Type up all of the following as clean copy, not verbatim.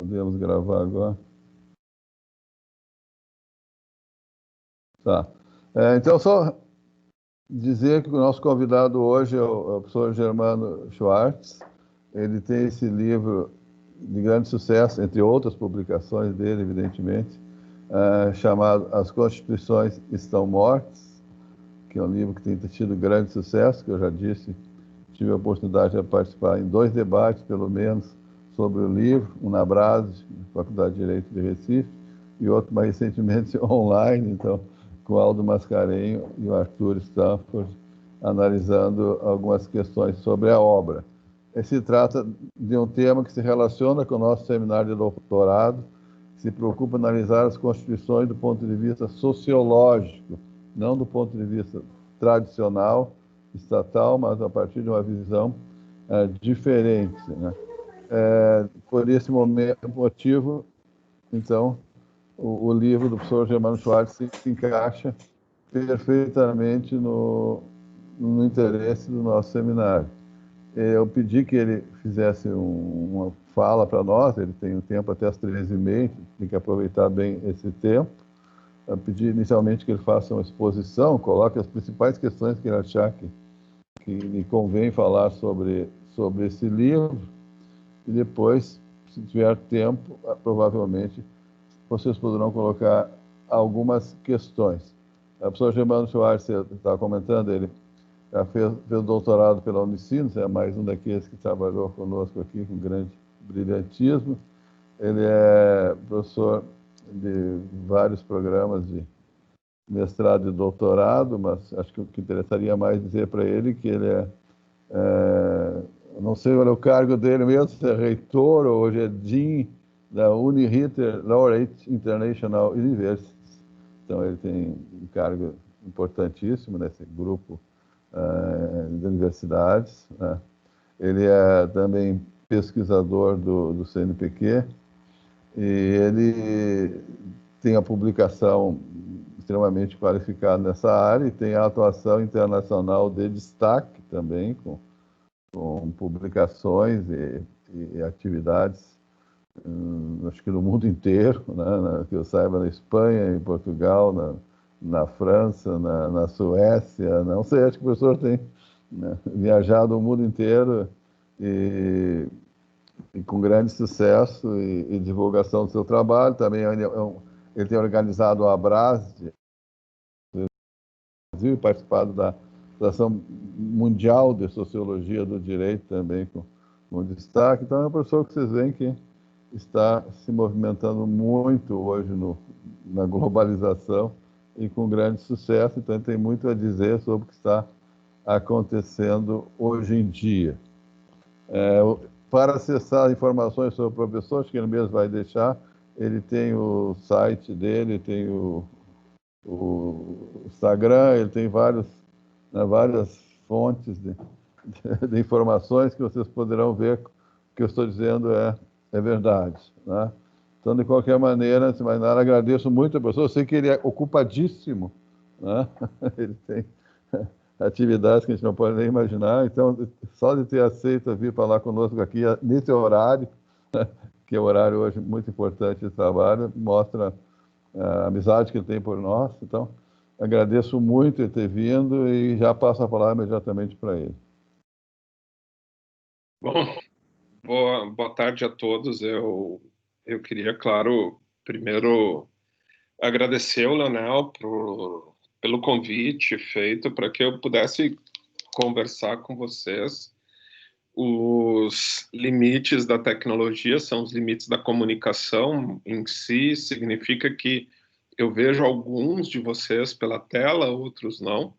Podemos gravar agora. Tá. Então, só dizer que o nosso convidado hoje é o professor Germano Schwartz. Ele tem esse livro de grande sucesso, entre outras publicações dele, evidentemente, chamado As Constituições Estão Mortas, que é um livro que tem tido grande sucesso, que eu já disse, tive a oportunidade de participar em 2 debates, pelo menos, sobre o livro, um na Brase, Faculdade de Direito de Recife, e outro mais recentemente online, então, com o Aldo Mascarenho e o Arthur Stanford, analisando algumas questões sobre a obra. Se trata de um tema que se relaciona com o nosso seminário de doutorado, que se preocupa em analisar as constituições do ponto de vista sociológico, não do ponto de vista tradicional, estatal, mas a partir de uma visão diferente, né? Por esse motivo, então, o livro do professor Germano Schwartz se encaixa perfeitamente no interesse do nosso seminário. Eu pedi que ele fizesse uma fala para nós, ele tem um tempo até as 13h30, tem que aproveitar bem esse tempo. Eu pedi inicialmente que ele faça uma exposição, coloque as principais questões que ele achar que lhe convém falar sobre esse livro, e depois, se tiver tempo, provavelmente vocês poderão colocar algumas questões. O professor Germano Schwartz, você estava comentando, ele já fez doutorado pela Unicinos, é mais um daqueles que trabalhou conosco aqui com grande brilhantismo. Ele é professor de vários programas de mestrado e doutorado, mas acho que o que interessaria mais dizer para ele que ele não sei qual é o cargo dele mesmo, se é reitor ou hoje é Dean da Uniriter Laureate International University. Então, ele tem um cargo importantíssimo nesse grupo de universidades, né? Ele é também pesquisador do CNPq e ele tem a publicação extremamente qualificada nessa área e tem a atuação internacional de destaque também, com publicações e atividades, acho que no mundo inteiro, né? Que eu saiba, na Espanha, em Portugal, na França, na Suécia, não sei, acho que o professor tem, né, viajado o mundo inteiro e com grande sucesso e divulgação do seu trabalho. Também ele tem organizado a Brase Brasil e participado da Associação Mundial de Sociologia do Direito também com destaque. Então é um professor que vocês veem que está se movimentando muito hoje na globalização e com grande sucesso, então ele tem muito a dizer sobre o que está acontecendo hoje em dia. Para acessar informações sobre o professor, acho que ele mesmo vai deixar, ele tem o site dele, tem o Instagram, ele tem várias fontes de informações que vocês poderão ver que o que eu estou dizendo é verdade, né? Então, de qualquer maneira, antes de mais nada, agradeço muito a pessoa. Eu sei que ele é ocupadíssimo, né? Ele tem atividades que a gente não pode nem imaginar. Então, só de ter aceito vir falar conosco aqui nesse horário, que é um horário hoje muito importante de trabalho, mostra a amizade que ele tem por nós. Então, agradeço muito ele ter vindo e já passo a palavra imediatamente para ele. Bom, boa tarde a todos. Eu queria, claro, primeiro agradecer ao Leonel pelo convite feito para que eu pudesse conversar com vocês. Os limites da tecnologia são os limites da comunicação em si, significa que eu vejo alguns de vocês pela tela, outros não.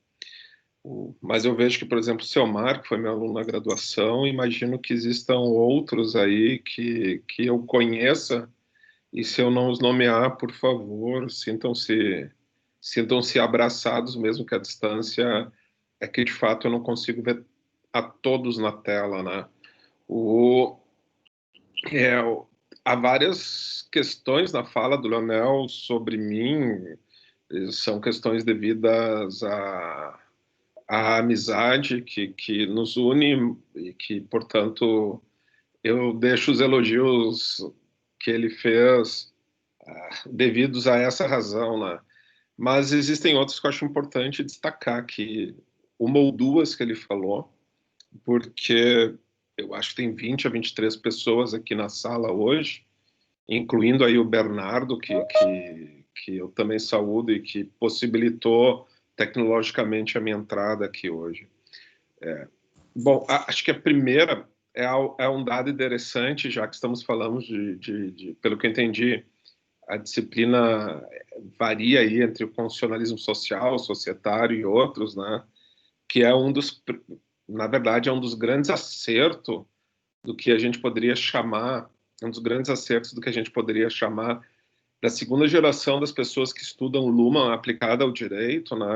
Mas eu vejo que, por exemplo, o seu Marco foi meu aluno na graduação, imagino que existam outros aí que eu conheça, e se eu não os nomear, por favor, sintam-se abraçados, mesmo que a distância é que, de fato, eu não consigo ver a todos na tela, né? Há várias questões na fala do Leonel sobre mim, são questões devidas à amizade que nos une e que, portanto, eu deixo os elogios ele fez devidos a essa razão, né? Mas existem outros que eu acho importante destacar, que uma ou duas que ele falou, porque eu acho que tem 20 a 23 pessoas aqui na sala hoje, incluindo aí o Bernardo, que eu também saúdo e que possibilitou tecnologicamente a minha entrada aqui hoje. Bom, acho que a primeira é um dado interessante, já que estamos falando pelo que eu entendi, a disciplina varia aí entre o funcionalismo social, societário e outros, né? Que é na verdade, é um dos grandes acertos do que a gente poderia chamar, um dos grandes acertos do que a gente poderia chamar da segunda geração das pessoas que estudam Luhmann aplicada ao direito, né?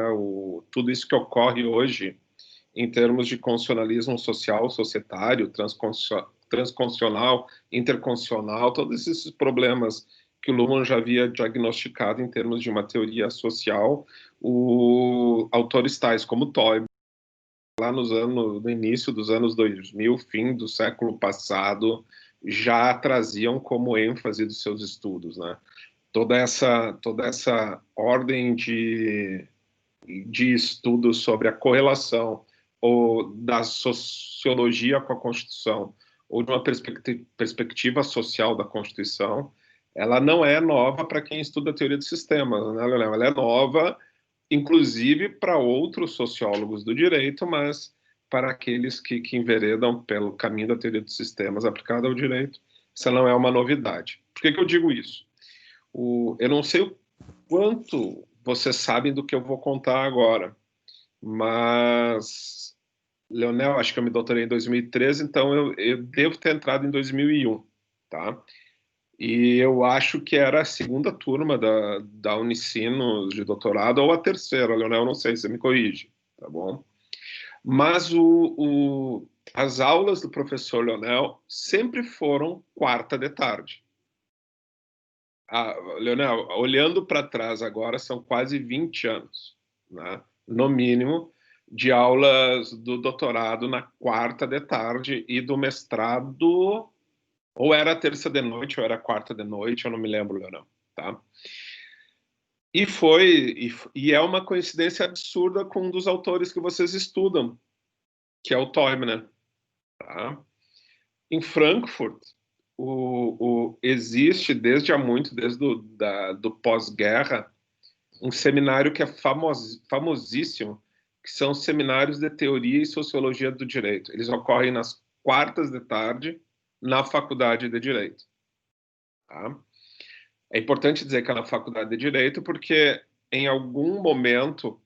Tudo isso que ocorre hoje em termos de constitucionalismo social, societário, transconstitucional, interconstitucional, todos esses problemas que o Luhmann já havia diagnosticado em termos de uma teoria social, autores tais como Toib, lá no início dos anos 2000, fim do século passado, já traziam como ênfase dos seus estudos, né? Toda essa ordem de estudos sobre a correlação ou da sociologia com a Constituição, ou de uma perspectiva social da Constituição, ela não é nova para quem estuda a teoria dos sistemas, né, Leonel? Ela é nova, inclusive, para outros sociólogos do direito, mas para aqueles que enveredam pelo caminho da teoria dos sistemas aplicada ao direito, isso não é uma novidade. Por que eu digo isso? Eu não sei o quanto vocês sabem do que eu vou contar agora, mas, Leonel, acho que eu me doutorei em 2013, então eu devo ter entrado em 2001, tá? E eu acho que era a segunda turma da Unicinos de doutorado, ou a terceira, Leonel, não sei, você me corrige, tá bom? Mas as aulas do professor Leonel sempre foram quarta de tarde. Leonel, olhando para trás agora, são quase 20 anos, né? No mínimo, de aulas do doutorado na quarta de tarde e do mestrado, ou era terça de noite, ou era quarta de noite, eu não me lembro, Leonel, tá? E é uma coincidência absurda com um dos autores que vocês estudam, que é o Teubner, tá? Em Frankfurt, existe desde há muito, desde do pós-guerra, um seminário que é famosíssimo, que são seminários de teoria e sociologia do direito. Eles ocorrem nas quartas de tarde, na faculdade de direito. Tá? É importante dizer que é na faculdade de direito, porque em algum momento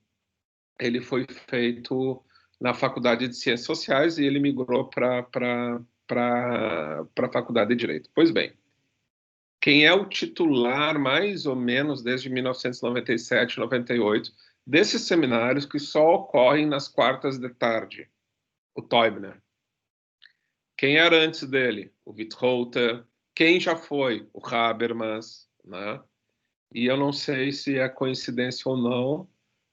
ele foi feito na faculdade de ciências sociais e ele migrou para a faculdade de direito. Pois bem, quem é o titular, mais ou menos, desde 1997, 98, desses seminários que só ocorrem nas quartas de tarde? O Teubner. Quem era antes dele? O Wittholter. Quem já foi? O Habermas, né? E eu não sei se é coincidência ou não,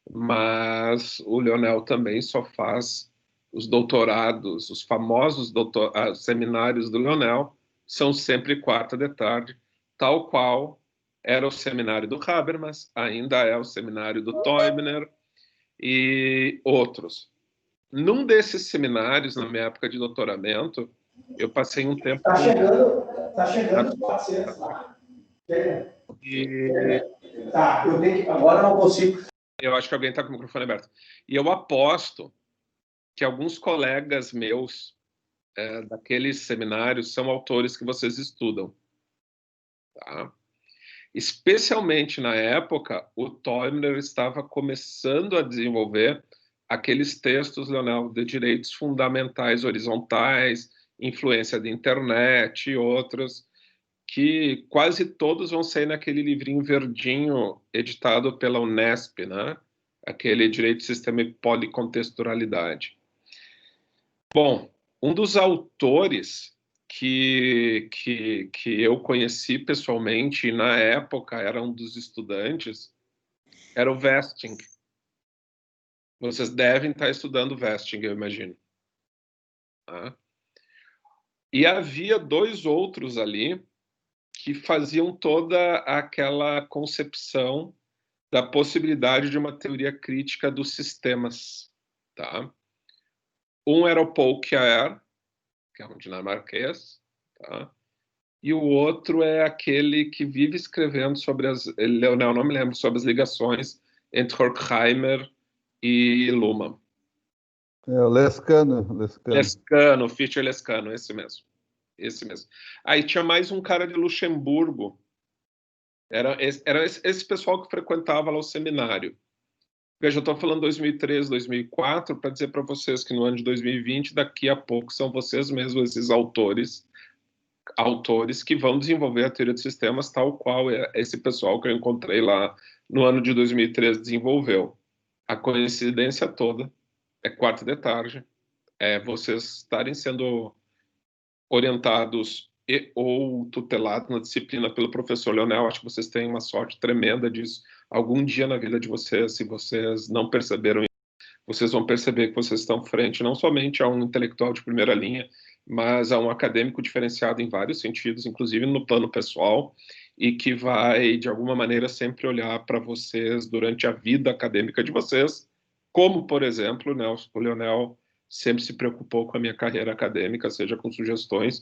mas o Leonel também só faz os doutorados, os famosos seminários do Leonel, são sempre quarta de tarde, tal qual era o seminário do Habermas, ainda é o seminário do Teubner e outros. Num desses seminários, na minha época de doutoramento, eu passei um tempo... Tá chegando os 400 lá. Tá, eu tenho que... Agora não consigo. Eu acho que alguém está com o microfone aberto. E eu aposto que alguns colegas meus daqueles seminários são autores que vocês estudam. Tá? Especialmente na época, o Teubner estava começando a desenvolver aqueles textos, Leonel, de direitos fundamentais horizontais, influência da internet e outros, que quase todos vão sair naquele livrinho verdinho editado pela Unesp, né? Aquele Direito, Sistema e Policontextualidade. Bom, um dos autores que eu conheci pessoalmente e na época era um dos estudantes, era o Vesting. Vocês devem estar estudando Vesting, eu imagino. Tá? E havia dois outros ali que faziam toda aquela concepção da possibilidade de uma teoria crítica dos sistemas, tá? Um era o Paul Kjaer, que é um dinamarquês, tá? E o outro é aquele que vive escrevendo sobre Leonel, não me lembro, sobre as ligações entre Horkheimer e Luhmann. É o Lescano. Lescano, Fischer Lescano, esse mesmo. Esse mesmo. Aí tinha mais um cara de Luxemburgo. Era esse pessoal que frequentava lá o seminário. Veja, eu estou falando 2013, 2004, para dizer para vocês que no ano de 2020, daqui a pouco, são vocês mesmos esses autores que vão desenvolver a teoria de sistemas tal qual esse pessoal que eu encontrei lá no ano de 2013 desenvolveu. A coincidência toda é 4 da tarde, é vocês estarem sendo orientados ou tutelados na disciplina pelo professor Leonel. Acho que vocês têm uma sorte tremenda disso. Algum dia na vida de vocês, se vocês não perceberam, vocês vão perceber que vocês estão frente não somente a um intelectual de primeira linha, mas a um acadêmico diferenciado em vários sentidos, inclusive no plano pessoal, e que vai, de alguma maneira, sempre olhar para vocês durante a vida acadêmica de vocês, como, por exemplo, né, o Leonel sempre se preocupou com a minha carreira acadêmica, seja com sugestões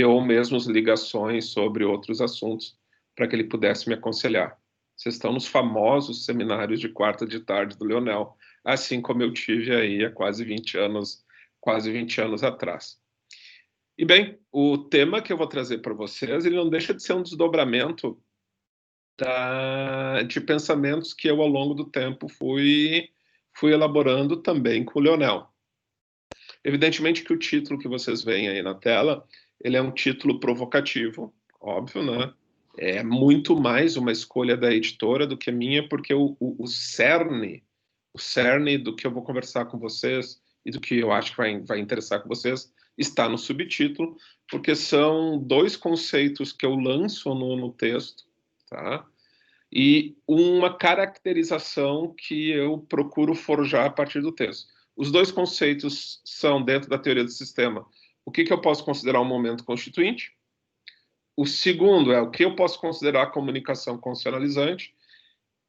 ou mesmo ligações sobre outros assuntos, para que ele pudesse me aconselhar. Vocês estão nos famosos seminários de 4 da tarde do Leonel, assim como eu tive aí há quase 20 anos atrás. E bem, o tema que eu vou trazer para vocês, ele não deixa de ser um desdobramento de pensamentos que eu, ao longo do tempo, fui elaborando também com o Leonel. Evidentemente que o título que vocês veem aí na tela, ele é um título provocativo, óbvio, né? É muito mais uma escolha da editora do que minha, porque o cerne do que eu vou conversar com vocês e do que eu acho que vai interessar com vocês está no subtítulo, porque são 2 conceitos que eu lanço no texto, tá? E uma caracterização que eu procuro forjar a partir do texto. Os 2 conceitos são, dentro da teoria do sistema, o que eu posso considerar um momento constituinte. O segundo é o que eu posso considerar comunicação condicionalizante.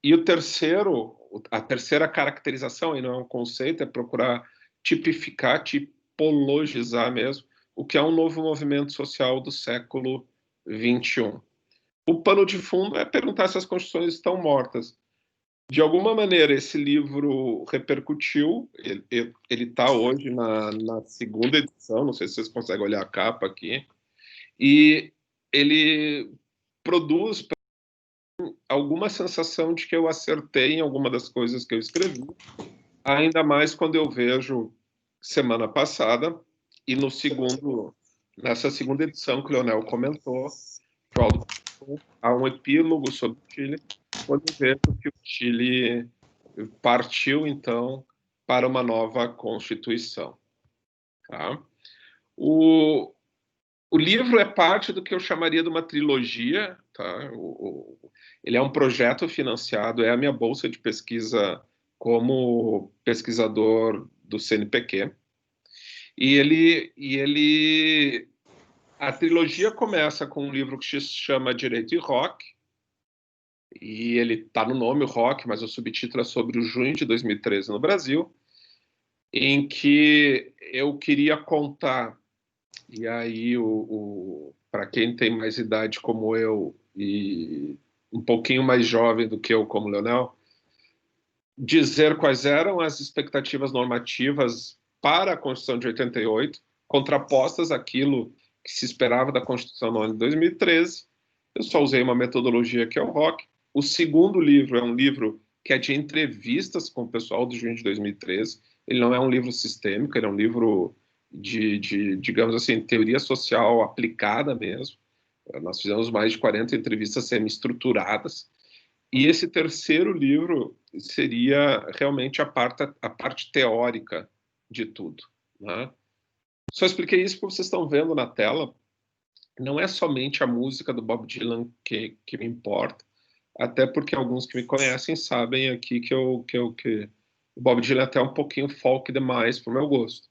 E o terceiro, a terceira caracterização, e não é um conceito, é procurar tipificar, tipologizar mesmo, o que é um novo movimento social do século XXI. O pano de fundo é perguntar se as constituições estão mortas. De alguma maneira, esse livro repercutiu, ele está hoje na 2ª edição, não sei se vocês conseguem olhar a capa aqui, e ele produz alguma sensação de que eu acertei em alguma das coisas que eu escrevi, ainda mais quando eu vejo semana passada, e nessa 2ª edição que o Leonel comentou, há um epílogo sobre o Chile, quando eu vejo que o Chile partiu, então, para uma nova Constituição. Tá? O livro é parte do que eu chamaria de uma trilogia, tá? Ele é um projeto financiado, é a minha bolsa de pesquisa como pesquisador do CNPq. A trilogia começa com um livro que se chama Direito e Rock, e ele está no nome, o Rock, mas o subtítulo é sobre o junho de 2013 no Brasil, em que eu queria contar, e aí para quem tem mais idade como eu e um pouquinho mais jovem do que eu como Leonel, dizer quais eram as expectativas normativas para a Constituição de 88, contrapostas àquilo que se esperava da Constituição no ano de 2013. Eu só usei uma metodologia que é o ROC. O segundo livro é um livro que é de entrevistas com o pessoal do junho de 2013. Ele não é um livro sistêmico, ele é um livro de digamos assim, teoria social aplicada mesmo. Nós fizemos mais de 40 entrevistas semi-estruturadas. E esse terceiro livro seria realmente a parte teórica de tudo, né? Só expliquei isso porque vocês estão vendo na tela. Não é somente a música do Bob Dylan que me importa, até porque alguns que me conhecem sabem aqui que o Bob Dylan é até um pouquinho folk demais para o meu gosto.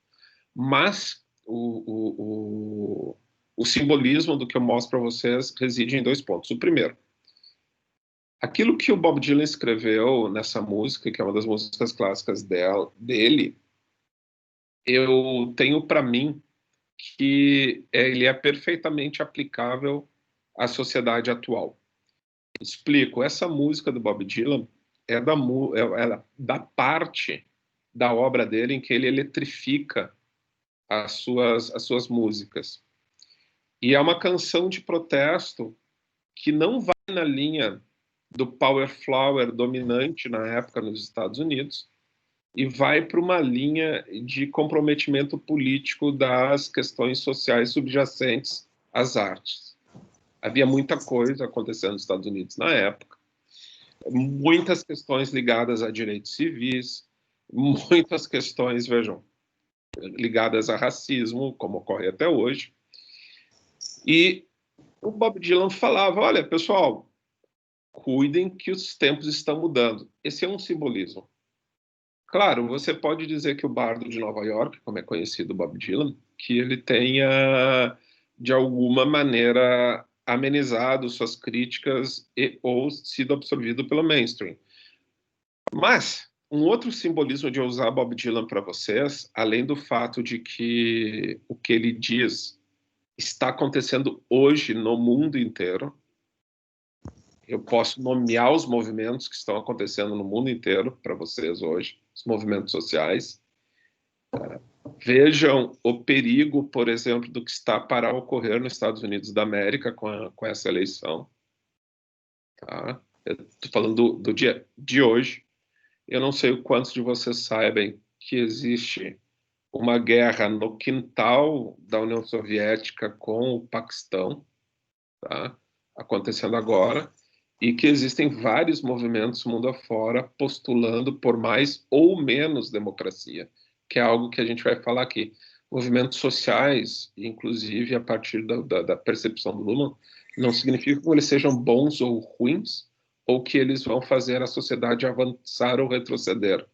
Mas o o simbolismo do que eu mostro para vocês reside em 2 pontos. O primeiro, aquilo que o Bob Dylan escreveu nessa música, que é uma das músicas clássicas dele, eu tenho para mim que ele é perfeitamente aplicável à sociedade atual. Explico, essa música do Bob Dylan é da parte da obra dele em que ele eletrifica as suas músicas. E é uma canção de protesto que não vai na linha do power flower dominante na época nos Estados Unidos e vai para uma linha de comprometimento político das questões sociais subjacentes às artes. Havia muita coisa acontecendo nos Estados Unidos na época, muitas questões ligadas a direitos civis, muitas questões, vejam, ligadas a racismo, como ocorre até hoje. E o Bob Dylan falava, olha, pessoal, cuidem que os tempos estão mudando. Esse é um simbolismo. Claro, você pode dizer que o bardo de Nova York, como é conhecido Bob Dylan, que ele tenha, de alguma maneira, amenizado suas críticas ou sido absorvido pelo mainstream. Mas um outro simbolismo de eu usar Bob Dylan para vocês, além do fato de que o que ele diz está acontecendo hoje no mundo inteiro, eu posso nomear os movimentos que estão acontecendo no mundo inteiro para vocês hoje, os movimentos sociais. Vejam o perigo, por exemplo, do que está para ocorrer nos Estados Unidos da América com essa eleição. Tá? Eu estou falando do dia de hoje. Eu não sei o quantos de vocês sabem que existe uma guerra no quintal da União Soviética com o Paquistão, tá? Acontecendo agora, e que existem vários movimentos mundo afora postulando por mais ou menos democracia, que é algo que a gente vai falar aqui. Movimentos sociais, inclusive a partir da percepção do Luhmann, não significa que eles sejam bons ou ruins, ou que eles vão fazer a sociedade avançar ou retroceder.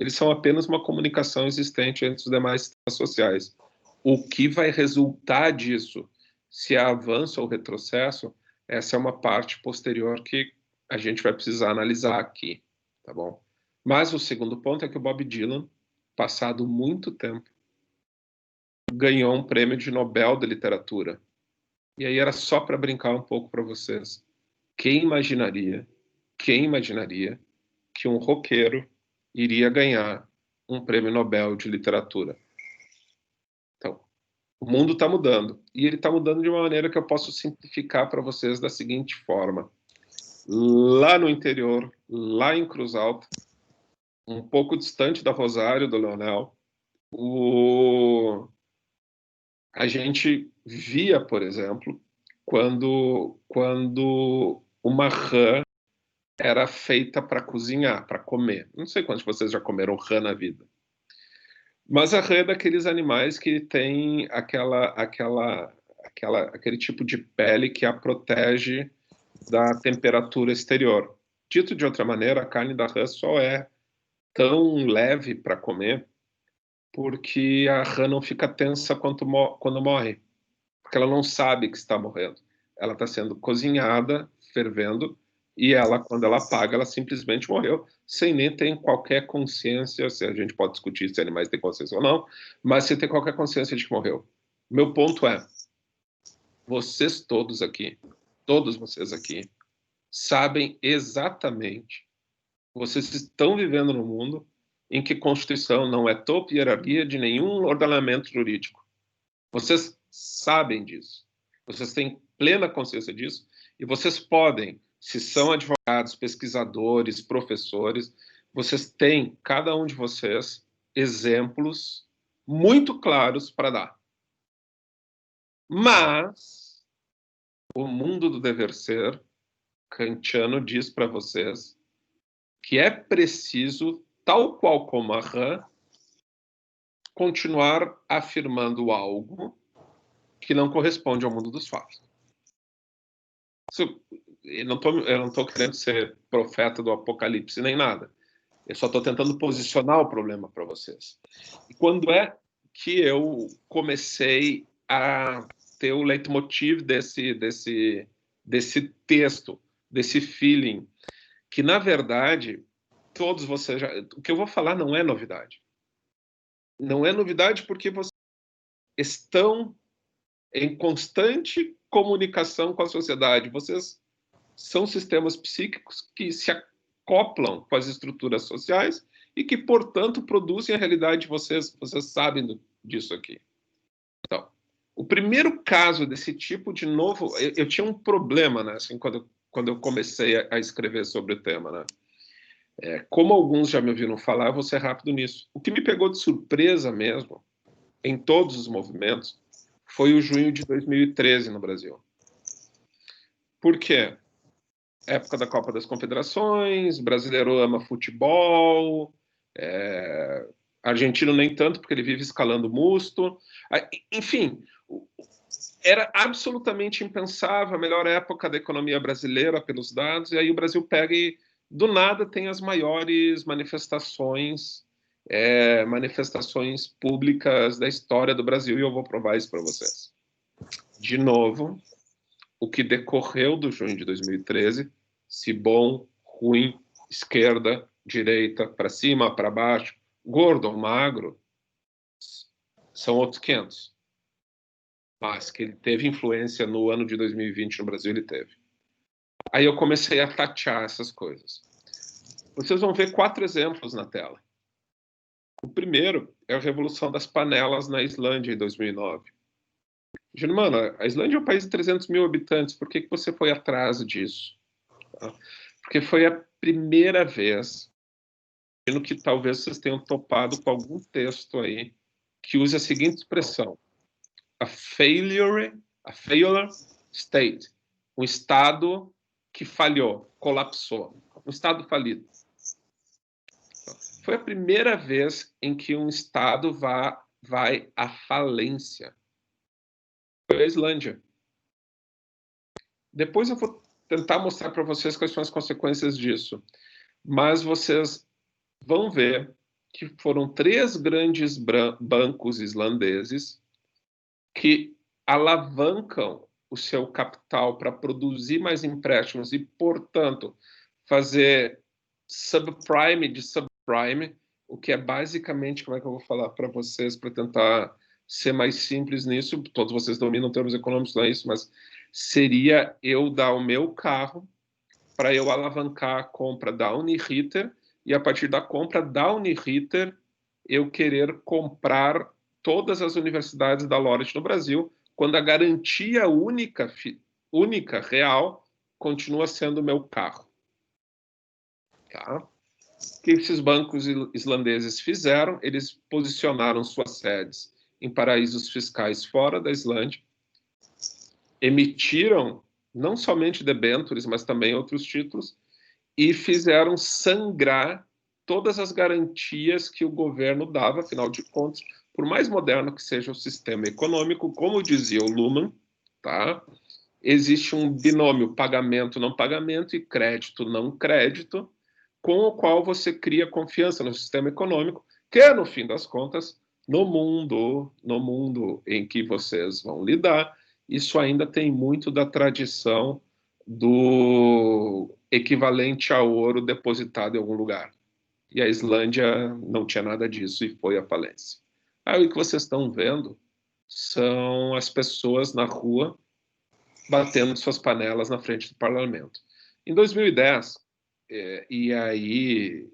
Eles são apenas uma comunicação existente entre os demais sistemas sociais. O que vai resultar disso, se há avanço ou retrocesso, essa é uma parte posterior que a gente vai precisar analisar aqui, tá bom? Mas o segundo ponto é que o Bob Dylan, passado muito tempo, ganhou um prêmio de Nobel de Literatura. E aí era só para brincar um pouco para vocês. Quem imaginaria que um roqueiro iria ganhar um prêmio Nobel de Literatura? Então, o mundo está mudando. E ele está mudando de uma maneira que eu posso simplificar para vocês da seguinte forma. Lá no interior, lá em Cruz Alta, um pouco distante da Rosário do Leonel, a gente via, por exemplo, quando uma rã era feita para cozinhar, para comer. Não sei quantos de vocês já comeram rã na vida. Mas a rã é daqueles animais que tem aquele tipo de pele que a protege da temperatura exterior. Dito de outra maneira, a carne da rã só é tão leve para comer porque a rã não fica tensa quando morre, porque ela não sabe que está morrendo. Ela está sendo cozinhada, fervendo, e ela, quando ela apaga, ela simplesmente morreu, sem nem ter qualquer consciência, se a gente pode discutir se animais têm consciência ou não, mas sem ter qualquer consciência de que morreu. Meu ponto é, vocês todos aqui, todos vocês aqui, sabem exatamente, vocês estão vivendo num mundo em que Constituição não é topo e hierarquia de nenhum ordenamento jurídico. Vocês sabem disso. Vocês têm plena consciência disso e vocês podem, se são advogados, pesquisadores, professores, vocês têm, cada um de vocês, exemplos muito claros para dar. Mas o mundo do dever ser kantiano diz para vocês que é preciso, tal qual como a rã, continuar afirmando algo que não corresponde ao mundo dos fatos. Eu não estou querendo ser profeta do apocalipse nem nada. Eu só estou tentando posicionar o problema para vocês. E quando é que eu comecei a ter o leitmotiv desse texto, desse feeling, que, na verdade, todos vocês o que eu vou falar não é novidade. Não é novidade porque vocês estão em constante comunicação com a sociedade. Vocês são sistemas psíquicos que se acoplam com as estruturas sociais e que, portanto, produzem a realidade de vocês. Vocês sabem disso aqui. Então, o primeiro caso desse tipo, de novo, eu tinha um problema, né, assim, quando eu comecei a escrever sobre o tema, né? Como alguns já me ouviram falar, eu vou ser rápido nisso. O que me pegou de surpresa mesmo, em todos os movimentos, foi o junho de 2013 no Brasil. Por quê? Época da Copa das Confederações, brasileiro ama futebol, argentino nem tanto, porque ele vive escalando musto. Enfim, era absolutamente impensável, a melhor época da economia brasileira pelos dados, e aí o Brasil pega e, do nada, tem as maiores manifestações públicas da história do Brasil, e eu vou provar isso para vocês. De novo, o que decorreu do junho de 2013, se bom, ruim, esquerda, direita, para cima, para baixo, gordo ou magro, são outros 500. Mas que ele teve influência no ano de 2020 no Brasil, ele teve. Aí eu comecei a tatear essas coisas. Vocês vão ver 4 exemplos na tela. O primeiro é a Revolução das Panelas na Islândia, em 2009. Germano, a Islândia é um país de 300 mil habitantes, por que você foi atrás disso? Porque foi a primeira vez que talvez vocês tenham topado com algum texto aí que use a seguinte expressão: a failure state, um estado que falhou, colapsou, um estado falido. Foi a primeira vez em que um estado vai à falência. Foi a Islândia. Depois eu vou tentar mostrar para vocês quais são as consequências disso. Mas vocês vão ver que foram 3 grandes bancos islandeses que alavancam o seu capital para produzir mais empréstimos e, portanto, fazer subprime de subprime, o que é basicamente, como é que eu vou falar para vocês, para tentar ser mais simples nisso, todos vocês dominam termos econômicos, não é isso, mas seria eu dar o meu carro para eu alavancar a compra da Uniriter e, a partir da compra da Uniriter, eu querer comprar todas as universidades da Laureate no Brasil, quando a garantia única real, continua sendo o meu carro. Tá? O que esses bancos islandeses fizeram? Eles posicionaram suas sedes em paraísos fiscais fora da Islândia, emitiram não somente debêntures, mas também outros títulos, e fizeram sangrar todas as garantias que o governo dava. Afinal de contas, por mais moderno que seja o sistema econômico, como dizia o Luhmann, tá? Existe um binômio pagamento-não pagamento e crédito-não crédito, com o qual você cria confiança no sistema econômico, que, no fim das contas, no mundo em que vocês vão lidar, isso ainda tem muito da tradição do equivalente a ouro depositado em algum lugar. E a Islândia não tinha nada disso e foi à falência. Aí o que vocês estão vendo são as pessoas na rua batendo suas panelas na frente do parlamento. Em 2010, e aí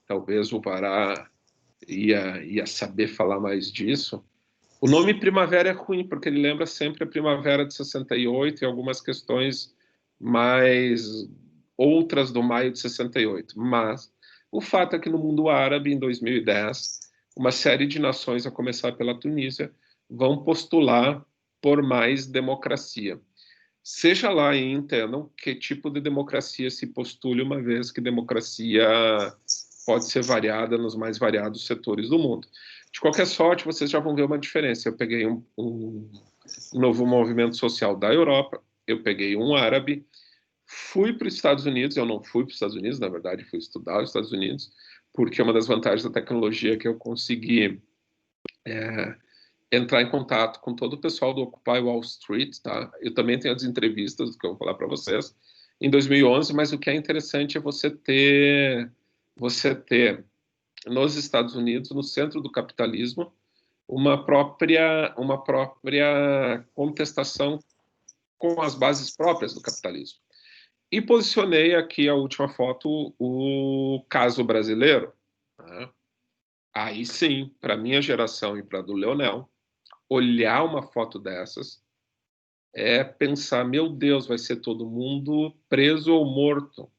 talvez o Vará ia saber falar mais disso, o nome Primavera é ruim, porque ele lembra sempre a Primavera de 68 e algumas questões mais outras do maio de 68. Mas o fato é que no mundo árabe, em 2010, uma série de nações, a começar pela Tunísia, vão postular por mais democracia. Seja lá e entendam que tipo de democracia se postule, uma vez que democracia pode ser variada nos mais variados setores do mundo. De qualquer sorte, vocês já vão ver uma diferença. Eu peguei um novo movimento social da Europa, eu peguei um árabe, fui para os Estados Unidos. Eu não fui para os Estados Unidos, na verdade, fui estudar os Estados Unidos, porque uma das vantagens da tecnologia que eu consegui entrar em contato com todo o pessoal do Occupy Wall Street, tá? Eu também tenho as entrevistas que eu vou falar para vocês em 2011, mas o que é interessante é você ter nos Estados Unidos, no centro do capitalismo, uma própria contestação com as bases próprias do capitalismo. E posicionei aqui a última foto, o caso brasileiro. Né? Aí sim, para minha geração e para a do Leonel, olhar uma foto dessas é pensar, meu Deus, vai ser todo mundo preso ou morto.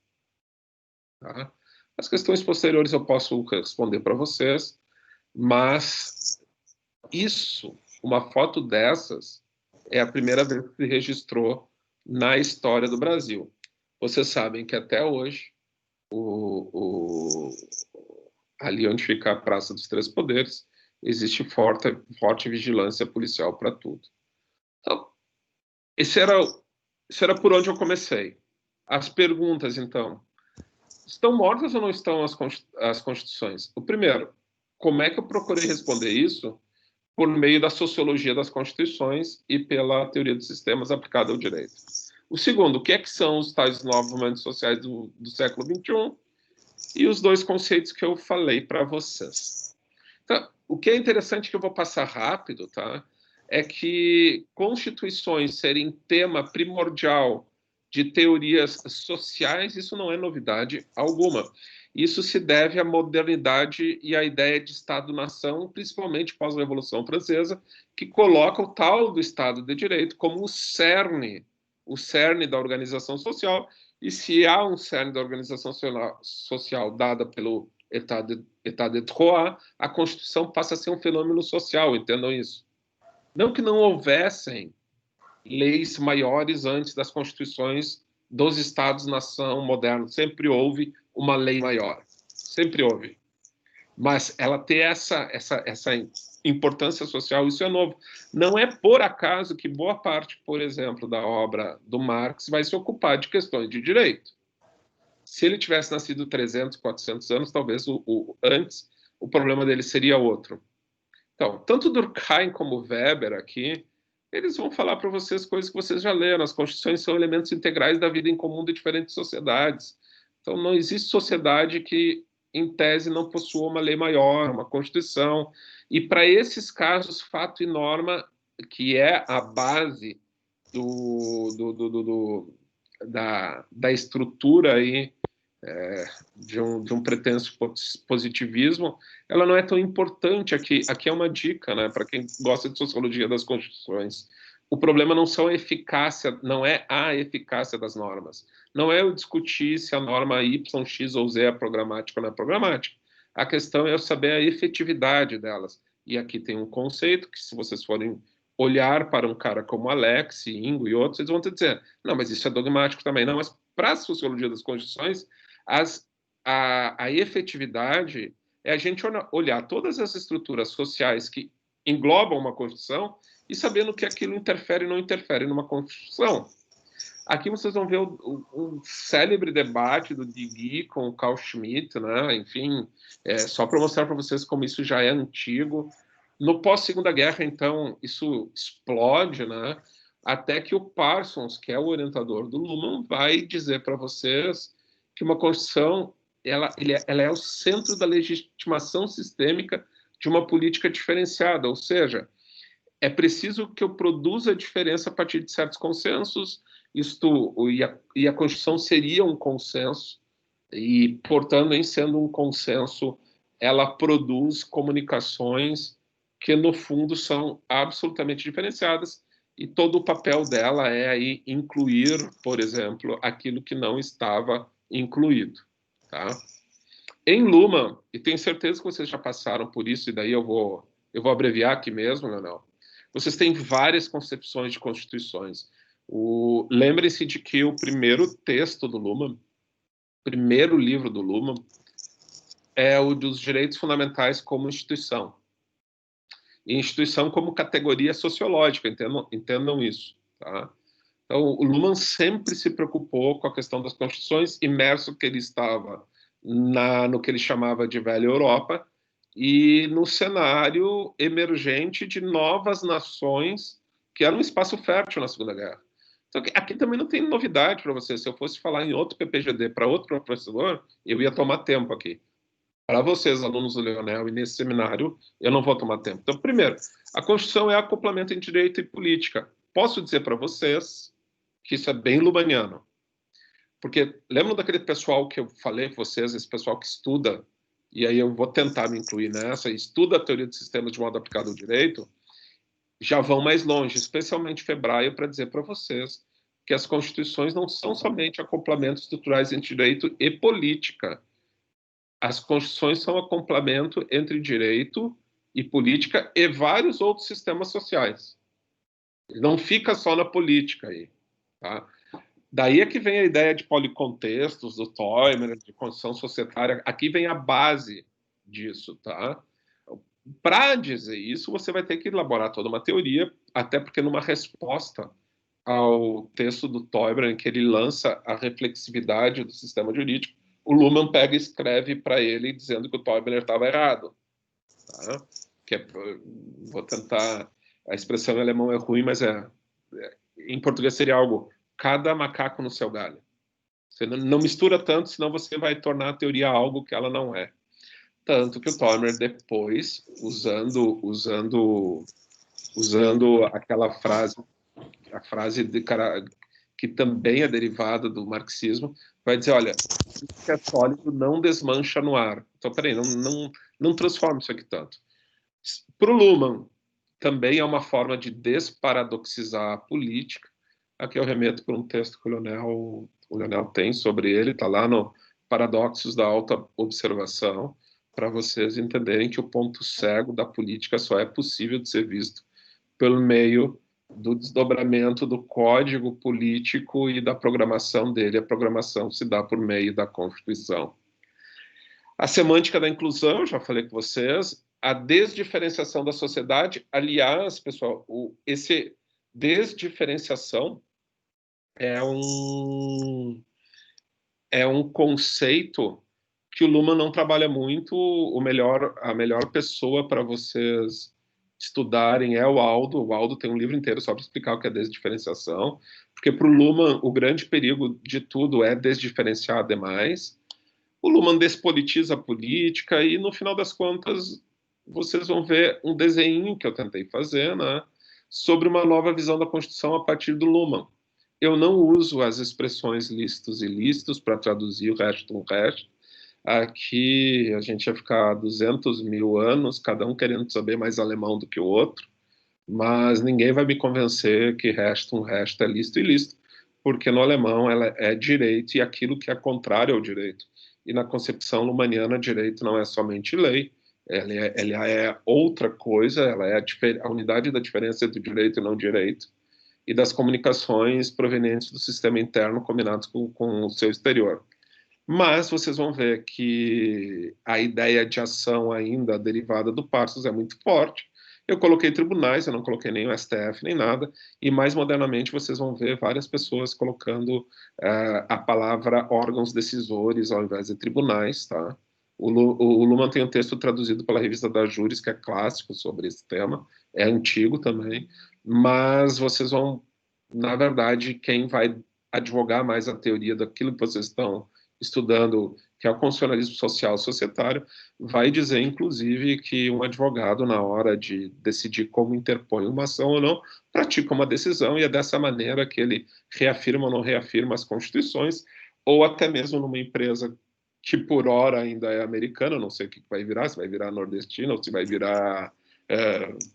Tá? As questões posteriores eu posso responder para vocês, mas isso, uma foto dessas, é a primeira vez que se registrou na história do Brasil. Vocês sabem que até hoje, ali onde fica a Praça dos Três Poderes, existe forte vigilância policial para tudo. Então, isso era por onde eu comecei. As perguntas, então, estão mortas ou não estão as constituições? O primeiro, como é que eu procurei responder isso? Por meio da sociologia das constituições e pela teoria dos sistemas aplicada ao direito. O segundo, o que é que são os tais novos movimentos sociais do século XXI? E os dois conceitos que eu falei para vocês. Então, o que é interessante que eu vou passar rápido, tá? É que constituições serem tema primordial de teorias sociais, isso não é novidade alguma. Isso se deve à modernidade e à ideia de Estado-nação, principalmente pós-Revolução Francesa, que coloca o tal do Estado de Direito como o cerne da organização social, e se há um cerne da organização social dada pelo État de droit, a Constituição passa a ser um fenômeno social, entendam isso. Não que não houvessem leis maiores antes das constituições dos Estados-nação modernos, sempre houve uma lei maior, sempre houve. Mas ela ter essa importância social, isso é novo. Não é por acaso que boa parte, por exemplo, da obra do Marx vai se ocupar de questões de direito. Se ele tivesse nascido 300, 400 anos, talvez antes, o problema dele seria outro. Então, tanto Durkheim como Weber aqui, eles vão falar para vocês coisas que vocês já leram. As constituições são elementos integrais da vida em comum de diferentes sociedades. Então, não existe sociedade que, em tese, não possua uma lei maior, uma constituição. E para esses casos, fato e norma, que é a base da estrutura aí, de um pretenso positivismo, ela não é tão importante aqui. Aqui é uma dica, né, para quem gosta de sociologia das constituições. O problema não são a eficácia, não é a eficácia das normas. Não é eu discutir se a norma Y, X ou Z é programática ou não é programática. A questão é eu saber a efetividade delas. E aqui tem um conceito que, se vocês forem olhar para um cara como Alex, Ingo e outros, eles vão te dizer, não, mas isso é dogmático também. Não, mas para a sociologia das constituições, a efetividade é a gente olhar todas as estruturas sociais que englobam uma Constituição e sabendo que aquilo interfere ou não interfere numa Constituição. Aqui vocês vão ver o célebre debate do Digui com o Carl Schmitt, né? Enfim, só para mostrar para vocês como isso já é antigo. No pós-Segunda Guerra, então, isso explode, né? Até que o Parsons, que é o orientador do Luhmann, vai dizer para vocês que uma Constituição ela é o centro da legitimação sistêmica de uma política diferenciada, ou seja, é preciso que eu produza a diferença a partir de certos consensos, e a Constituição seria um consenso, e, portanto, em sendo um consenso, ela produz comunicações que, no fundo, são absolutamente diferenciadas, e todo o papel dela é aí incluir, por exemplo, aquilo que não estava incluído. Tá? Em Luhmann, e tenho certeza que vocês já passaram por isso, e daí eu vou abreviar aqui mesmo, Leonel, vocês têm várias concepções de constituições. Lembrem-se de que o primeiro texto do Luhmann, primeiro livro do Luhmann, é o dos direitos fundamentais como instituição. E instituição como categoria sociológica, entendam isso. Tá? Então, o Luhmann sempre se preocupou com a questão das constituições, imerso que ele estava no que ele chamava de velha Europa, e no cenário emergente de novas nações, que era um espaço fértil na Segunda Guerra. Então, aqui também não tem novidade para você. Se eu fosse falar em outro PPGD para outro professor, eu ia tomar tempo aqui. Para vocês, alunos do Leonel, e nesse seminário, eu não vou tomar tempo. Então, primeiro, a Constituição é acoplamento entre direito e política. Posso dizer para vocês que isso é bem lubaniano. Porque lembram daquele pessoal que eu falei com vocês, esse pessoal que estuda, e aí eu vou tentar me incluir nessa, estuda a teoria de sistemas de modo aplicado ao direito, já vão mais longe, especialmente Febraio, para dizer para vocês que as constituições não são somente acoplamentos estruturais entre direito e política. As constituições são acoplamento entre direito e política e vários outros sistemas sociais. Não fica só na política aí, tá? Daí é que vem a ideia de policontextos, do Toymer, de construção societária. Aqui vem a base disso, tá? Para dizer isso, você vai ter que elaborar toda uma teoria, até porque numa resposta ao texto do Toyber, em que ele lança a reflexividade do sistema jurídico, o Luhmann pega e escreve para ele dizendo que o Toyber estava errado. Tá? Vou tentar... A expressão em alemão é ruim, mas em português seria algo... Cada macaco no seu galho. Você não mistura tanto, senão você vai tornar a teoria algo que ela não é. Tanto que o Toymer depois, usando aquela frase, a frase que também é derivada do marxismo, vai dizer, olha, o que é sólido não desmancha no ar. Então, peraí, não transforma isso aqui tanto. Para o Luhmann, também é uma forma de desparadoxizar a política. Aqui eu remeto para um texto que o Leonel tem sobre ele, está lá no Paradoxos da Alta Observação, para vocês entenderem que o ponto cego da política só é possível de ser visto pelo meio do desdobramento do código político e da programação dele. A programação se dá por meio da Constituição. A semântica da inclusão, eu já falei com vocês, a desdiferenciação da sociedade, aliás, pessoal, esse desdiferenciação é um conceito que o Luhmann não trabalha muito. A melhor pessoa para vocês estudarem é o Aldo. O Aldo tem um livro inteiro só para explicar o que é desdiferenciação, porque para o Luhmann o grande perigo de tudo é desdiferenciar demais. O Luhmann despolitiza a política e, no final das contas, vocês vão ver um desenho que eu tentei fazer, né, sobre uma nova visão da Constituição a partir do Luhmann. Eu não uso as expressões lícitos e ilícitos para traduzir o resto. Aqui a gente ia ficar 200 mil anos, cada um querendo saber mais alemão do que o outro, mas ninguém vai me convencer que resto é lícito e ilícito, porque no alemão ela é direito e aquilo que é contrário ao direito. E na concepção lumaniana, direito não é somente lei, ela é outra coisa, ela é a unidade da diferença entre direito e não direito, e das comunicações provenientes do sistema interno combinados com o seu exterior. Mas vocês vão ver que a ideia de ação ainda derivada do Parsons é muito forte. Eu coloquei tribunais, eu não coloquei nem o STF, nem nada, e mais modernamente vocês vão ver várias pessoas colocando a palavra órgãos decisores ao invés de tribunais, tá? O Luhmann tem um texto traduzido pela revista da Juris, que é clássico sobre esse tema, é antigo também, mas vocês vão, na verdade, quem vai advogar mais a teoria daquilo que vocês estão estudando, que é o constitucionalismo social societário, vai dizer, inclusive, que um advogado, na hora de decidir como interpõe uma ação ou não, pratica uma decisão, e é dessa maneira que ele reafirma ou não reafirma as constituições, ou até mesmo numa empresa que por hora ainda é americana, não sei o que vai virar, se vai virar nordestina ou se vai virar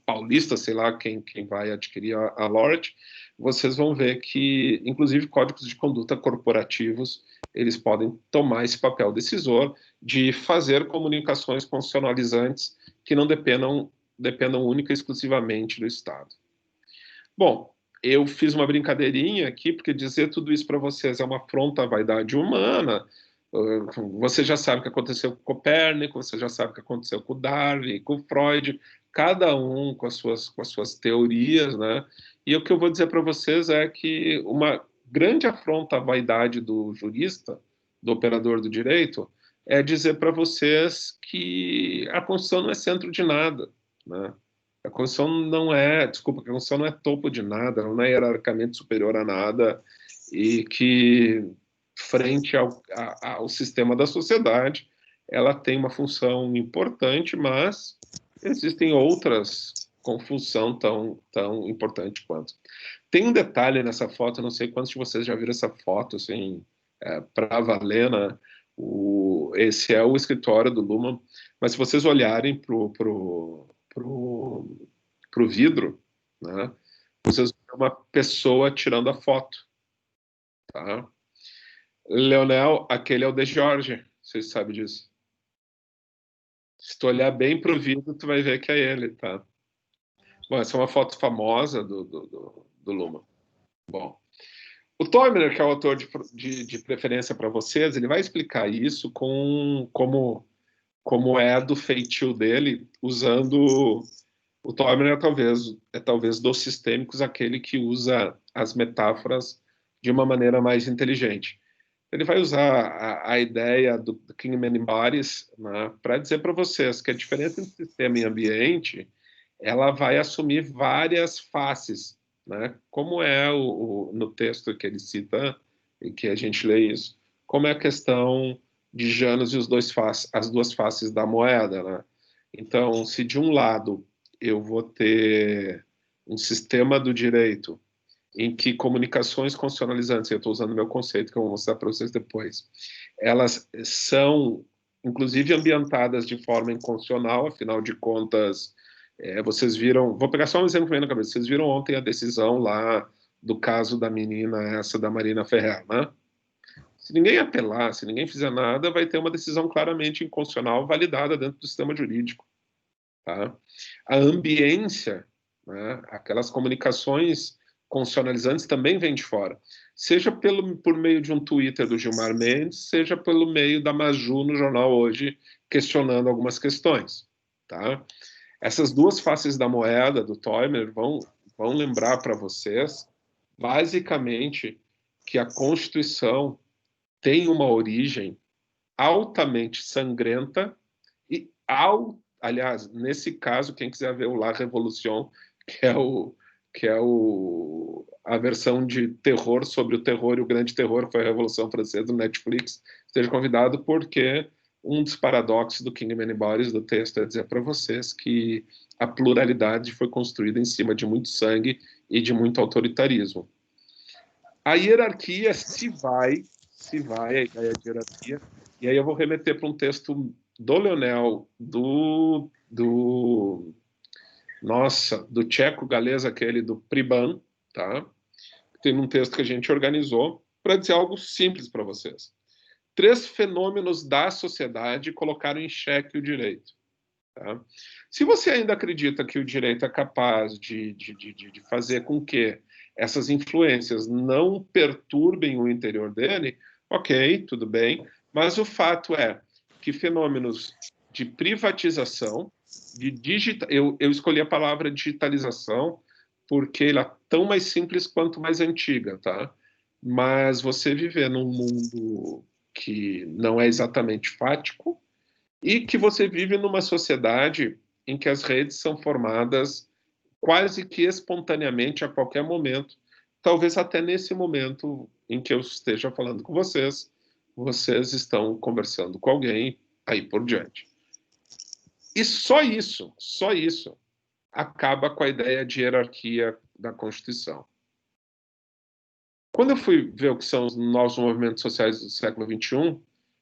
paulista, sei lá quem vai adquirir a Laureate, vocês vão ver que, inclusive, códigos de conduta corporativos, eles podem tomar esse papel decisor de fazer comunicações constitucionalizantes que não dependam única e exclusivamente do Estado. Bom, eu fiz uma brincadeirinha aqui, porque dizer tudo isso para vocês é uma afronta à vaidade humana. Você já sabe o que aconteceu com Copérnico, você já sabe o que aconteceu com Darwin, com Freud, cada um com as suas teorias, né? E o que eu vou dizer para vocês é que uma grande afronta à vaidade do jurista, do operador do direito, é dizer para vocês que a Constituição não é centro de nada, né? A Constituição não é, desculpa, a Constituição não é topo de nada, ela não é hierarquicamente superior a nada, e que, frente ao sistema da sociedade, ela tem uma função importante, mas existem outras com função tão importante quanto. Tem um detalhe nessa foto, não sei quantos de vocês já viram essa foto, assim, para valer, né? Esse é o escritório do Luhmann, mas se vocês olharem pro vidro, né, vocês vê uma pessoa tirando a foto, tá? Leonel, aquele é o De Giorgi, vocês sabem disso. Se tu olhar bem pro vidro, tu vai ver que é ele, tá? Bom, essa é uma foto famosa do Luhmann. Bom, o Toimler, que é o autor de preferência para vocês, ele vai explicar isso como é do feitio dele, usando o Toimler talvez dos sistêmicos aquele que usa as metáforas de uma maneira mais inteligente. Ele vai usar a ideia do Kingman Embodies, né, para dizer para vocês que a diferença entre sistema e ambiente ela vai assumir várias faces, né? Como é no texto que ele cita e que a gente lê isso, como é a questão de Janus e as duas faces da moeda, né? Então, se de um lado eu vou ter um sistema do direito em que comunicações constitucionalizantes, eu estou usando meu conceito que eu vou mostrar para vocês depois, elas são, inclusive, ambientadas de forma inconstitucional, afinal de contas, vocês viram, vou pegar só um exemplo que vem na cabeça, vocês viram ontem a decisão lá do caso da menina, essa da Marina Ferrer, né? Se ninguém apelar, se ninguém fizer nada, vai ter uma decisão claramente inconstitucional validada dentro do sistema jurídico, tá? A ambiência, né, aquelas comunicações constitucionalizantes também vêm de fora, seja por meio de um Twitter do Gilmar Mendes, seja pelo meio da Maju no jornal Hoje, questionando algumas questões, tá? Essas duas faces da moeda do Toimler vão lembrar para vocês, basicamente, que a Constituição tem uma origem altamente sangrenta e, aliás, nesse caso, quem quiser ver o La Révolution, que é a versão de terror sobre o terror e o grande terror, que foi a Revolução Francesa do Netflix, esteja convidado porque um dos paradoxos do Kingman Embodies do texto é dizer para vocês que a pluralidade foi construída em cima de muito sangue e de muito autoritarismo. A hierarquia se vai a ideia de hierarquia, e aí eu vou remeter para um texto do Leonel, do tcheco-galês, aquele do Priban, tá? Tem um texto que a gente organizou para dizer algo simples para vocês. 3 fenômenos da sociedade colocaram em xeque o direito. Tá? Se você ainda acredita que o direito é capaz de fazer com que essas influências não perturbem o interior dele, ok, tudo bem, mas o fato é que fenômenos de privatização, eu escolhi a palavra digitalização porque ela é tão mais simples quanto mais antiga, tá? Mas você viver num mundo que não é exatamente fático e que você vive numa sociedade em que as redes são formadas quase que espontaneamente a qualquer momento, talvez até nesse momento em que eu esteja falando com vocês, vocês estão conversando com alguém aí por diante. E só isso acaba com a ideia de hierarquia da Constituição. Quando eu fui ver o que são os novos movimentos sociais do século XXI,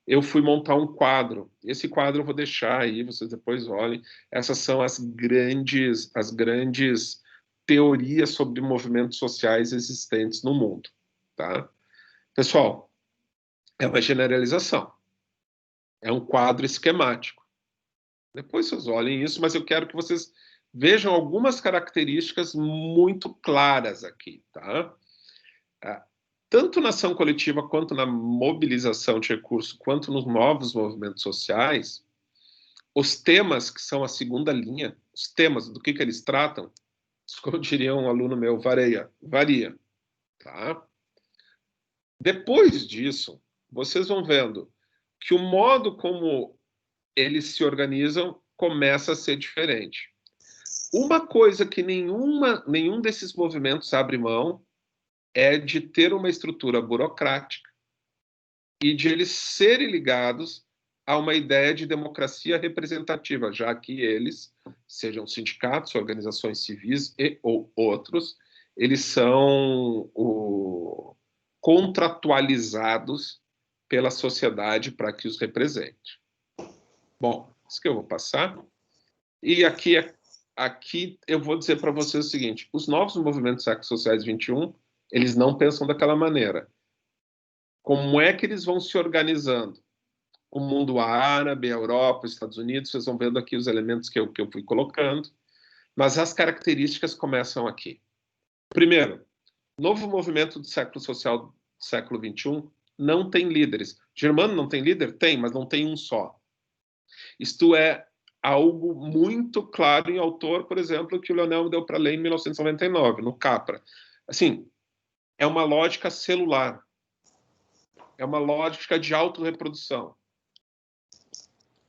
eu fui montar um quadro. Esse quadro eu vou deixar aí, vocês depois olhem. Essas são as grandes teorias sobre movimentos sociais existentes no mundo, tá? Pessoal, é uma generalização. É um quadro esquemático. Depois vocês olhem isso, mas eu quero que vocês vejam algumas características muito claras aqui, tá? Tanto na ação coletiva, quanto na mobilização de recursos, quanto nos novos movimentos sociais, os temas que são a segunda linha, os temas do que eles tratam, como diria um aluno meu, varia, tá? Depois disso, vocês vão vendo que o modo como eles se organizam começa a ser diferente. Uma coisa que nenhum desses movimentos abre mão é de ter uma estrutura burocrática e de eles serem ligados a uma ideia de democracia representativa, já que eles, sejam sindicatos, organizações civis e ou outros, eles são contratualizados pela sociedade para que os represente. Bom, isso que eu vou passar. E aqui eu vou dizer para vocês o seguinte: os novos movimentos sociais 21, eles não pensam daquela maneira. Como é que eles vão se organizando? O mundo árabe, a Europa, os Estados Unidos, vocês vão vendo aqui os elementos que eu fui colocando, mas as características começam aqui. Primeiro, novo movimento do século social do século 21 não tem líderes. Germano não tem líder? Tem, mas não tem um só. Isto é algo muito claro em autor, por exemplo, que o Leonel me deu para ler em 1999, no Capra. Assim, é uma lógica celular. É uma lógica de autorreprodução.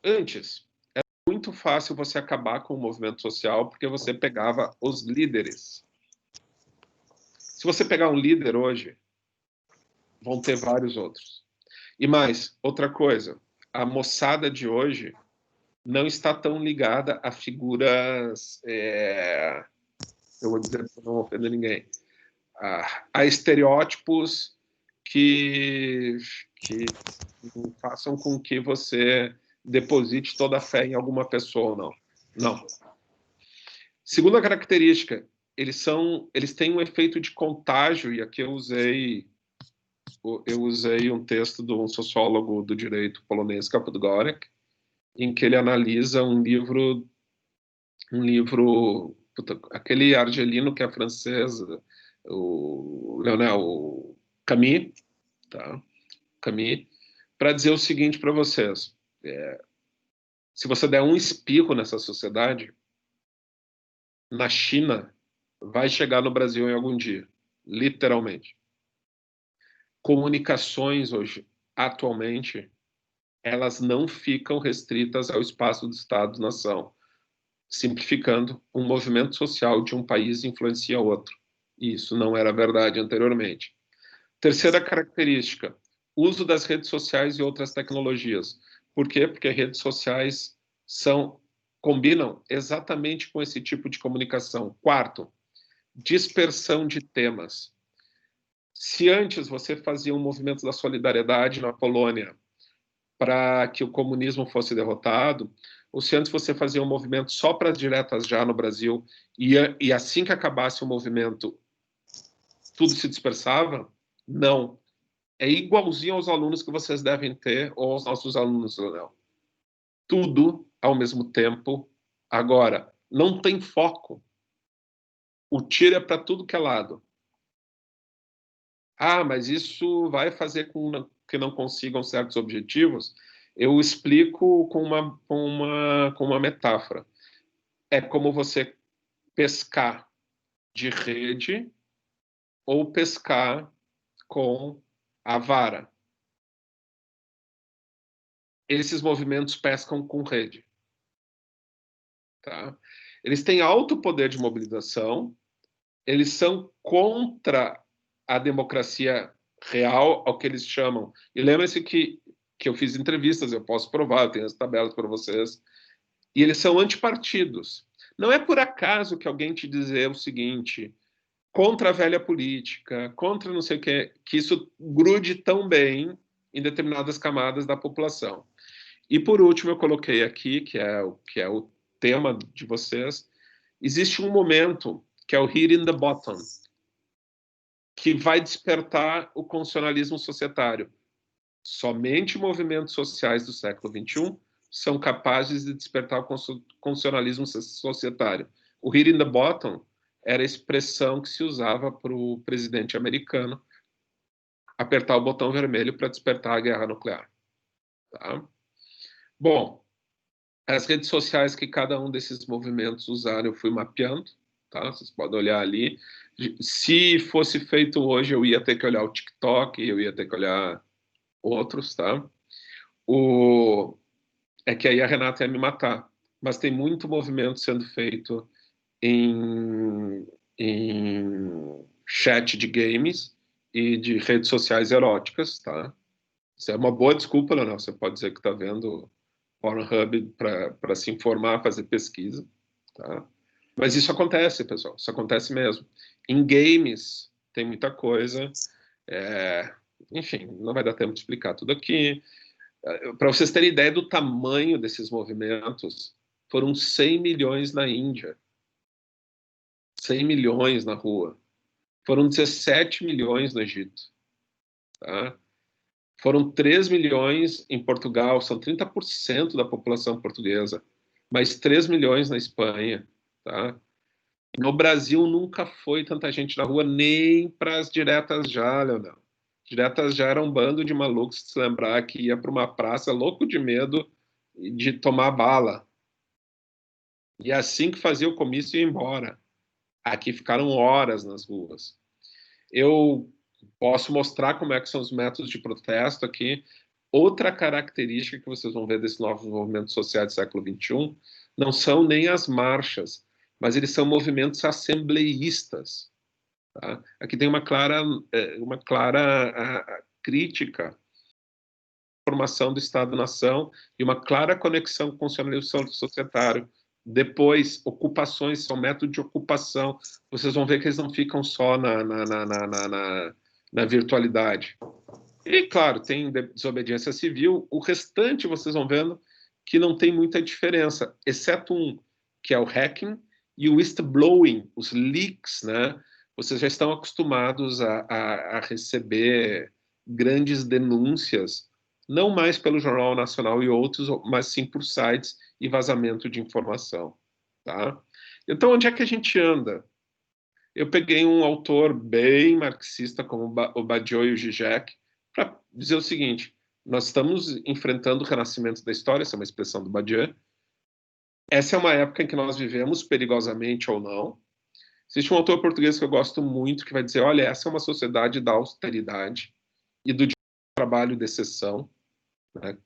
Antes, era muito fácil você acabar com o movimento social porque você pegava os líderes. Se você pegar um líder hoje, vão ter vários outros. E mais, outra coisa, a moçada de hoje não está tão ligada a figuras, eu vou dizer para não ofender ninguém, a estereótipos que façam com que você deposite toda a fé em alguma pessoa ou não. Não. Segunda característica, eles têm um efeito de contágio, e aqui eu usei um texto de um sociólogo do direito polonês, Kaput-Gorek, em que ele analisa um livro, aquele argelino que é francês, o Camus, tá? Camus, para dizer o seguinte para vocês: se você der um espirro nessa sociedade, na China, vai chegar no Brasil em algum dia, literalmente. Comunicações hoje, atualmente, elas não ficam restritas ao espaço do Estado-nação. Simplificando, um movimento social de um país influencia outro. E isso não era verdade anteriormente. Terceira característica, uso das redes sociais e outras tecnologias. Por quê? Porque redes sociais combinam exatamente com esse tipo de comunicação. Quarto, dispersão de temas. Se antes você fazia um movimento da solidariedade na Polônia para que o comunismo fosse derrotado, ou se antes você fazia um movimento só para as diretas já no Brasil, e assim que acabasse o movimento, tudo se dispersava, não. É igualzinho aos alunos que vocês devem ter, ou aos nossos alunos, Leonel. Tudo ao mesmo tempo. Agora, não tem foco. O tiro é para tudo que é lado. Ah, mas isso vai fazer com que não consigam certos objetivos? Eu explico com uma metáfora. É como você pescar de rede ou pescar com a vara. Esses movimentos pescam com rede. Tá? Eles têm alto poder de mobilização, eles são contra a democracia real, ao que eles chamam. E lembre-se que eu fiz entrevistas, eu posso provar, eu tenho as tabelas para vocês, e eles são antipartidos. Não é por acaso que alguém te dizer o seguinte: contra a velha política, contra não sei o que isso grude tão bem em determinadas camadas da população. E por último, eu coloquei aqui, que é o tema de vocês, existe um momento, que é o hitting the bottom, que vai despertar o constitucionalismo societário. Somente movimentos sociais do século XXI são capazes de despertar o constitucionalismo societário. O hitting the bottom era a expressão que se usava para o presidente americano apertar o botão vermelho para despertar a guerra nuclear. Tá? Bom, as redes sociais que cada um desses movimentos usaram, eu fui mapeando, tá? Vocês podem olhar ali. Se fosse feito hoje, eu ia ter que olhar o TikTok, eu ia ter que olhar outros, tá? É que aí a Renata ia me matar. Mas tem muito movimento sendo feito em chat de games e de redes sociais eróticas, tá? Isso é uma boa desculpa, Leonel. Você pode dizer que está vendo Pornhub para se informar, fazer pesquisa, tá? Mas isso acontece, pessoal. Isso acontece mesmo. Em games tem muita coisa. Enfim, não vai dar tempo de explicar tudo aqui. Para vocês terem ideia do tamanho desses movimentos, foram 100 milhões na Índia. 100 milhões na rua. Foram 17 milhões no Egito. Tá? Foram 3 milhões em Portugal, são 30% da população portuguesa. Mais 3 milhões na Espanha. Tá? No Brasil nunca foi tanta gente na rua, nem para as diretas já, Leonel. Diretas já era um bando de malucos, se lembrar, que ia para uma praça louco de medo de tomar bala. E assim que fazia o comício ia embora. Aqui ficaram horas nas ruas. Eu posso mostrar como é que são os métodos de protesto aqui. Outra característica que vocês vão ver desses novos movimentos sociais do século XXI não são nem as marchas, mas eles são movimentos assembleístas. Tá? Aqui tem uma clara crítica à formação do Estado-nação e uma clara conexão com o funcionalismo societário. Depois, ocupações são método de ocupação. Vocês vão ver que eles não ficam só na virtualidade. E, claro, tem desobediência civil. O restante, vocês vão vendo que não tem muita diferença, exceto um, que é o hacking e o whistleblowing, os leaks, né? Vocês já estão acostumados a receber grandes denúncias, não mais pelo Jornal Nacional e outros, mas sim por sites e vazamento de informação. Tá? Então, onde é que a gente anda? Eu peguei um autor bem marxista, como o Badiou e o Zizek, para dizer o seguinte: nós estamos enfrentando o renascimento da história, essa é uma expressão do Badiou. Essa é uma época em que nós vivemos, perigosamente ou não. Existe um autor português que eu gosto muito, que vai dizer, olha, essa é uma sociedade da austeridade e do trabalho de exceção. Né?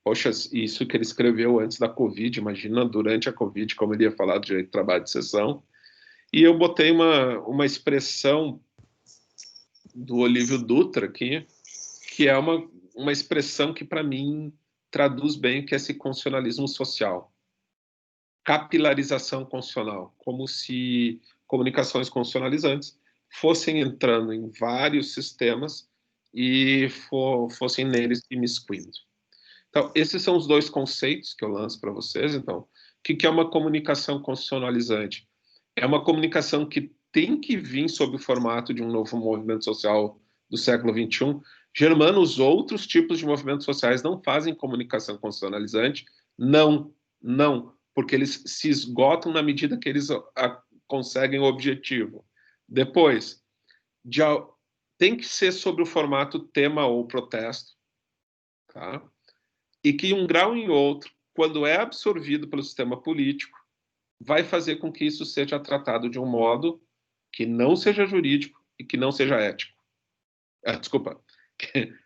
Poxa, isso que ele escreveu antes da Covid, imagina durante a Covid, como ele ia falar do direito de trabalho de exceção. E eu botei uma expressão do Olívio Dutra aqui, que é uma expressão que, para mim, traduz bem o que é esse constitucionalismo social. Capilarização constitucional, como se comunicações constitucionalizantes fossem entrando em vários sistemas e fossem neles imiscuindo. Então, esses são os dois conceitos que eu lanço para vocês. Então, o que é uma comunicação constitucionalizante? É uma comunicação que tem que vir sob o formato de um novo movimento social do século XXI. Germano, os outros tipos de movimentos sociais não fazem comunicação constitucionalizante? Não, porque eles se esgotam na medida que eles conseguem o objetivo. Depois, tem que ser sobre o formato tema ou protesto, tá? E que um grau em outro, quando é absorvido pelo sistema político, vai fazer com que isso seja tratado de um modo que não seja jurídico e que não seja ético. Desculpa,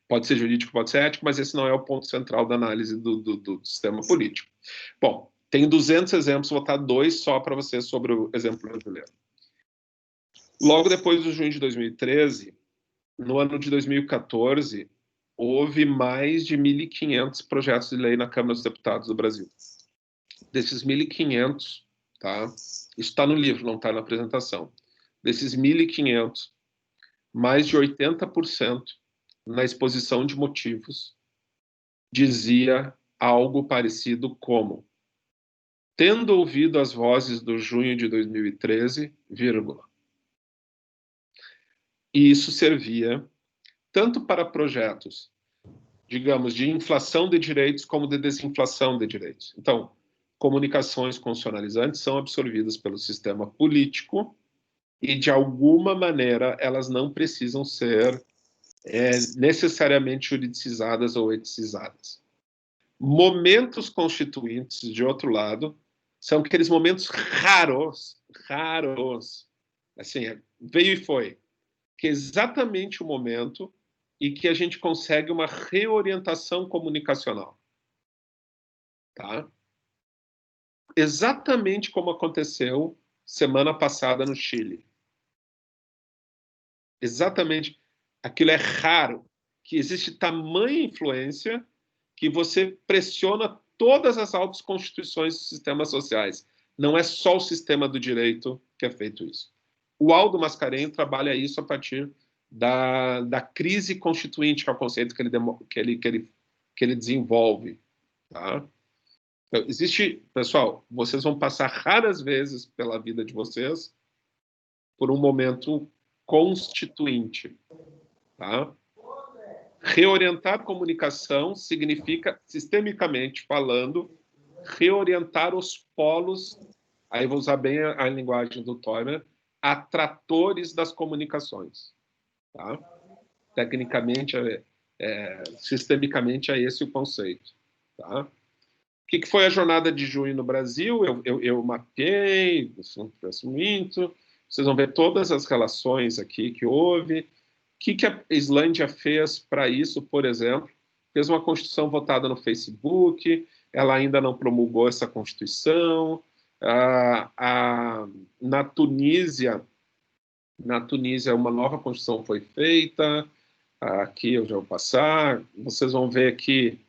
pode ser jurídico, pode ser ético, mas esse não é o ponto central da análise do sistema político. Bom, tem 200 exemplos, vou botar 2 só para vocês sobre o exemplo brasileiro. Logo depois do junho de 2013, no ano de 2014, houve mais de 1.500 projetos de lei na Câmara dos Deputados do Brasil. Desses 1.500, tá? Isso está no livro, não está na apresentação. Desses 1.500, mais de 80% na exposição de motivos dizia algo parecido como: tendo ouvido as vozes do junho de 2013, vírgula. E isso servia tanto para projetos, digamos, de inflação de direitos como de desinflação de direitos. Então, comunicações constitucionalizantes são absorvidas pelo sistema político e, de alguma maneira, elas não precisam ser necessariamente juridicizadas ou eticizadas. Momentos constituintes, de outro lado, são aqueles momentos raros, assim, veio e foi, que é exatamente o momento e que a gente consegue uma reorientação comunicacional. Tá? Exatamente como aconteceu semana passada no Chile. Exatamente. Aquilo é raro, que existe tamanha influência que você pressiona todas as altas constituições dos sistemas sociais. Não é só o sistema do direito que é feito isso. O Aldo Mascarenhas trabalha isso a partir da crise constituinte, que é o conceito que ele desenvolve. Tá? Então, pessoal, vocês vão passar raras vezes pela vida de vocês por um momento constituinte. Tá? Reorientar a comunicação significa, sistemicamente falando, reorientar os polos, aí vou usar bem a linguagem do Teurer, atratores das comunicações. Tá? Tecnicamente, sistemicamente, é esse o conceito. Tá? O que foi a jornada de junho no Brasil? Eu mapeei, vocês vão ver todas as relações aqui que houve. O que a Islândia fez para isso, por exemplo? Fez uma Constituição votada no Facebook, ela ainda não promulgou essa Constituição. Na Tunísia, uma nova Constituição foi feita. Aqui eu já vou passar. Vocês vão ver aqui,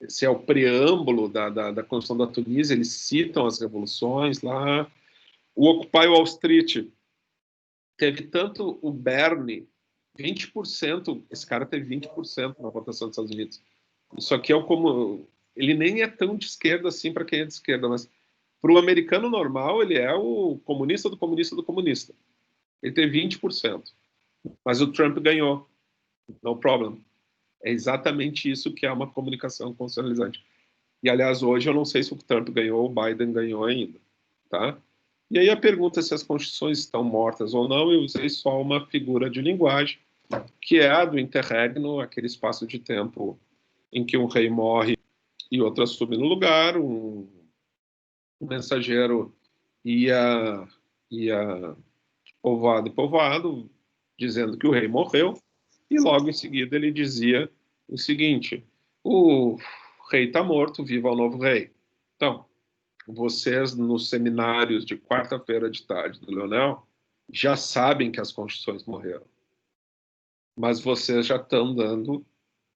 esse é o preâmbulo da Constituição da Tunísia, eles citam as revoluções lá. O Occupy Wall Street teve tanto o Bernie, 20%, esse cara teve 20% na votação dos Estados Unidos. Isso aqui ele nem é tão de esquerda assim para quem é de esquerda, mas para o americano normal, ele é o comunista do comunista do comunista. Ele teve 20%. Mas o Trump ganhou. No problem. É exatamente isso que é uma comunicação constitucionalizante. E, aliás, hoje eu não sei se o Trump ganhou ou o Biden ganhou ainda. Tá? E aí a pergunta se as constituições estão mortas ou não, eu usei só uma figura de linguagem, que é a do interregno, aquele espaço de tempo em que um rei morre e outro assume no lugar, um mensageiro ia de povoado em povoado, dizendo que o rei morreu, e logo em seguida ele dizia o seguinte: o rei está morto, viva o novo rei. Então, vocês nos seminários de quarta-feira de tarde do Leonel já sabem que as constituições morreram, mas vocês já estão dando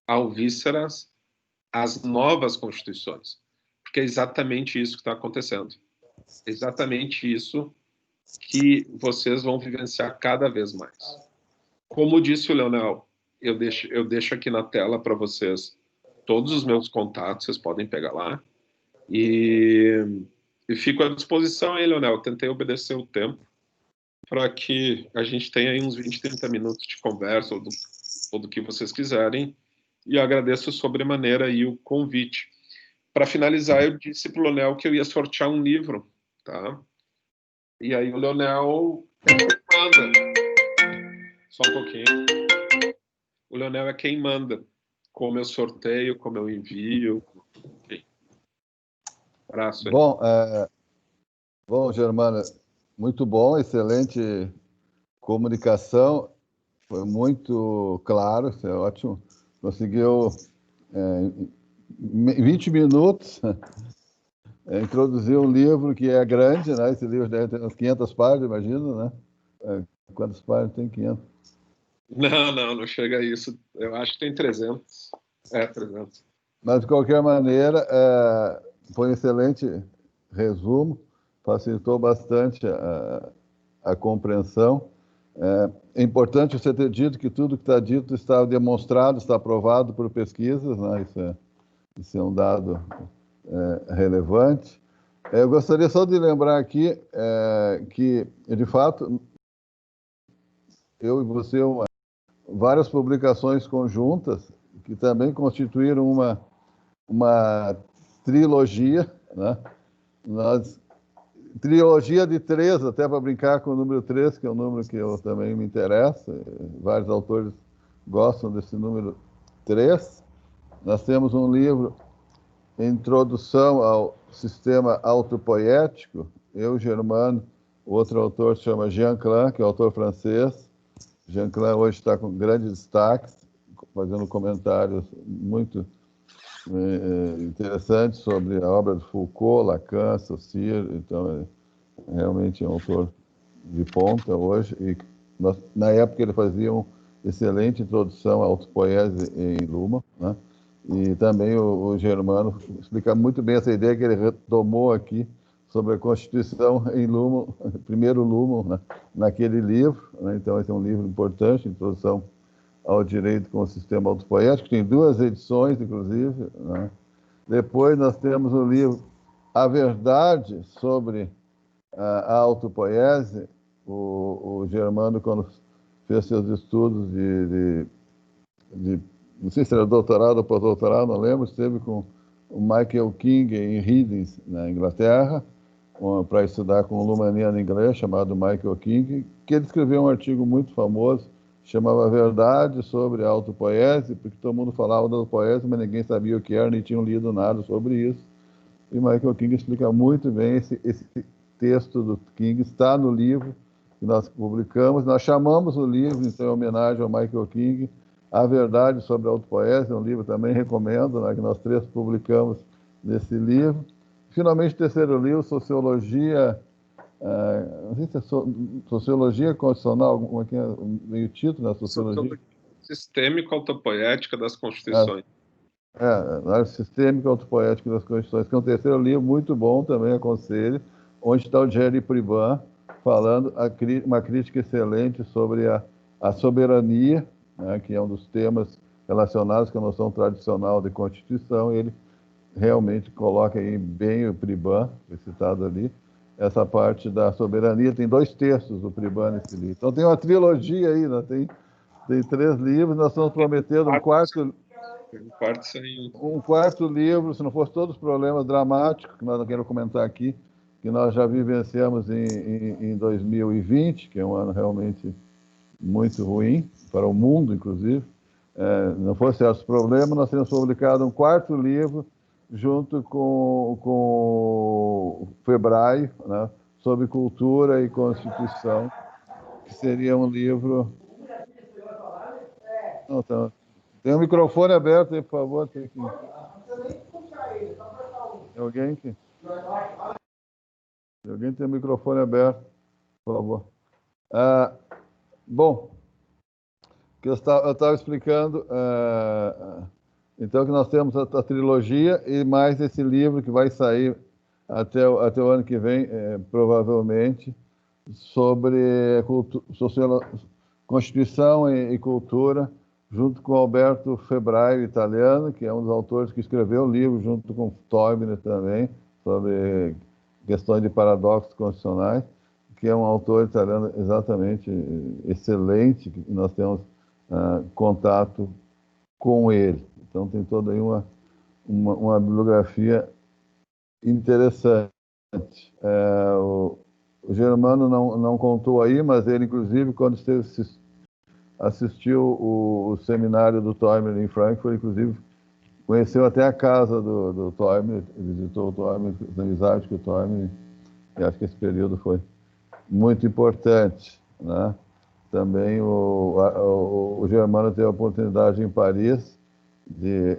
alvíceras às novas constituições, porque é exatamente isso que está acontecendo. É exatamente isso que vocês vão vivenciar cada vez mais. Como disse o Leonel, eu deixo aqui na tela para vocês todos os meus contatos, vocês podem pegar lá. E fico à disposição aí, Leonel. Eu tentei obedecer o tempo para que a gente tenha aí uns 20, 30 minutos de conversa ou do que vocês quiserem. E agradeço sobremaneira aí o convite. Para finalizar, eu disse para o Leonel que eu ia sortear um livro, tá? E aí o Leonel manda. Só um pouquinho. O Leonel é quem manda. Como eu sorteio, como eu envio. Enfim. Abraço aí. Bom, Germana, muito bom, excelente comunicação, foi muito claro, isso é ótimo. Conseguiu, em 20 minutos, introduzir um livro que é grande, né? Esse livro deve ter umas 500 páginas, imagino, né? Quantas páginas tem? 500? Não chega a isso. Eu acho que tem 300. 300. Mas, de qualquer maneira, foi um excelente resumo, facilitou bastante a compreensão. É importante você ter dito que tudo que está dito está demonstrado, está provado por pesquisas, né? Isso é um dado relevante. Eu gostaria só de lembrar aqui que, de fato, eu e você, várias publicações conjuntas que também constituíram uma trilogia, né? Trilogia de 3, até para brincar com o número 3, que é um número que eu também me interessa. Vários autores gostam desse número 3. Nós temos um livro, Introdução ao Sistema Autopoético. Eu, Germano, o outro autor se chama Jean Klein, que é autor francês. Jean Klein hoje está com grandes destaques, fazendo comentários muito interessantes sobre a obra de Foucault, Lacan, Saussure. Então, realmente é um autor de ponta hoje. E na época ele fazia uma excelente introdução à autopoiese em Luhmann, né? E também o Germano explica muito bem essa ideia que ele retomou aqui sobre a Constituição em Luhmann, primeiro Luhmann, né? Naquele livro, né? Então esse é um livro importante, Introdução ao Direito com o Sistema Autopoético, tem 2 edições, inclusive, né? Depois nós temos o livro A Verdade sobre a Autopoiese. O Germano, quando fez seus estudos não sei se era doutorado ou pós-doutorado, não lembro, esteve com o Michael King em Reading, na Inglaterra, para estudar com um lumaniano inglês chamado Michael King, que ele escreveu um artigo muito famoso, chamava Verdade sobre a Autopoiese, porque todo mundo falava da autopoiese, mas ninguém sabia o que era, nem tinham lido nada sobre isso. E Michael King explica muito bem esse texto do King, está no livro que nós publicamos. Nós chamamos o livro, então, em homenagem ao Michael King, A Verdade sobre a Autopoiese, é um livro também recomendo, né, que nós 3 publicamos nesse livro. Finalmente, o terceiro livro, Sociologia, não sei se é Sociologia Constitucional, como é que é meio título, né? Sociologia Sistêmica Autopoética das Constituições. Análise Sistêmica Autopoética das Constituições, que é um terceiro livro muito bom, também aconselho, onde está o Jerry Priban falando uma crítica excelente sobre a soberania, né, que é um dos temas relacionados com a noção tradicional de Constituição. Ele realmente coloca aí bem o Priban, foi citado ali, essa parte da soberania. Tem 2 textos do Priban nesse livro. Então tem uma trilogia aí, né? Tem 3 livros, nós estamos prometendo um quarto livro, se não fosse todos os problemas dramáticos que nós não queremos comentar aqui, que nós já vivenciamos em 2020, que é um ano realmente muito ruim, para o mundo, inclusive. Não fosse esses problemas, nós teríamos publicado um 4º livro, junto com o Febraio, né, sobre cultura e Constituição, que seria um livro... Não, tá... Tem um microfone aberto aí, por favor. Tem alguém que... Alguém tem o microfone aberto, por favor. Bom, que eu estava explicando, então, que nós temos a trilogia e mais esse livro que vai sair até o ano que vem, provavelmente, sobre Constituição e cultura, junto com Alberto Febraio, italiano, que é um dos autores que escreveu o livro, junto com Toibner também, sobre questões de paradoxos constitucionais, que é um autor italiano exatamente excelente, que nós temos contato com ele. Então tem toda aí uma bibliografia interessante. O Germano não contou aí, mas ele, inclusive, quando assistiu o seminário do Toibner em Frankfurt, inclusive, conheceu até a casa do Toibner, visitou o Toibner, fez amizade com o Toibner, e acho que esse período foi muito importante, né? Também o Germano teve a oportunidade em Paris de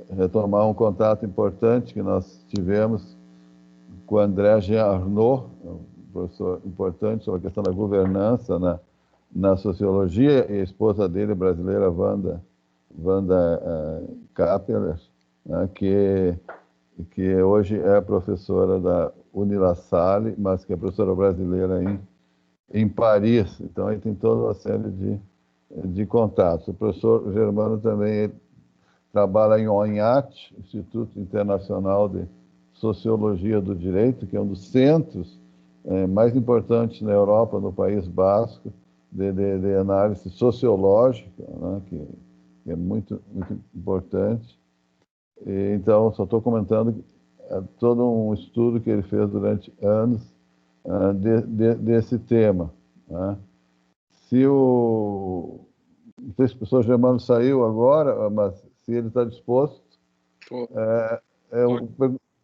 retomar um contato importante que nós tivemos com o André Jean Arnaud, um professor importante sobre a questão da governança na sociologia, e a esposa dele, brasileira, Wanda Kappeler, né, que hoje é professora da Unila Salle, mas que é professora brasileira em Paris. Então, aí tem toda uma série de contatos. O professor Germano também trabalha em ONHAT, Instituto Internacional de Sociologia do Direito, que é um dos centros mais importantes na Europa, no País Basco, de análise sociológica, né, que é muito, muito importante. E, então, só estou comentando todo um estudo que ele fez durante anos desse tema, né? Não sei se o professor Germano saiu agora, mas se ele está disposto,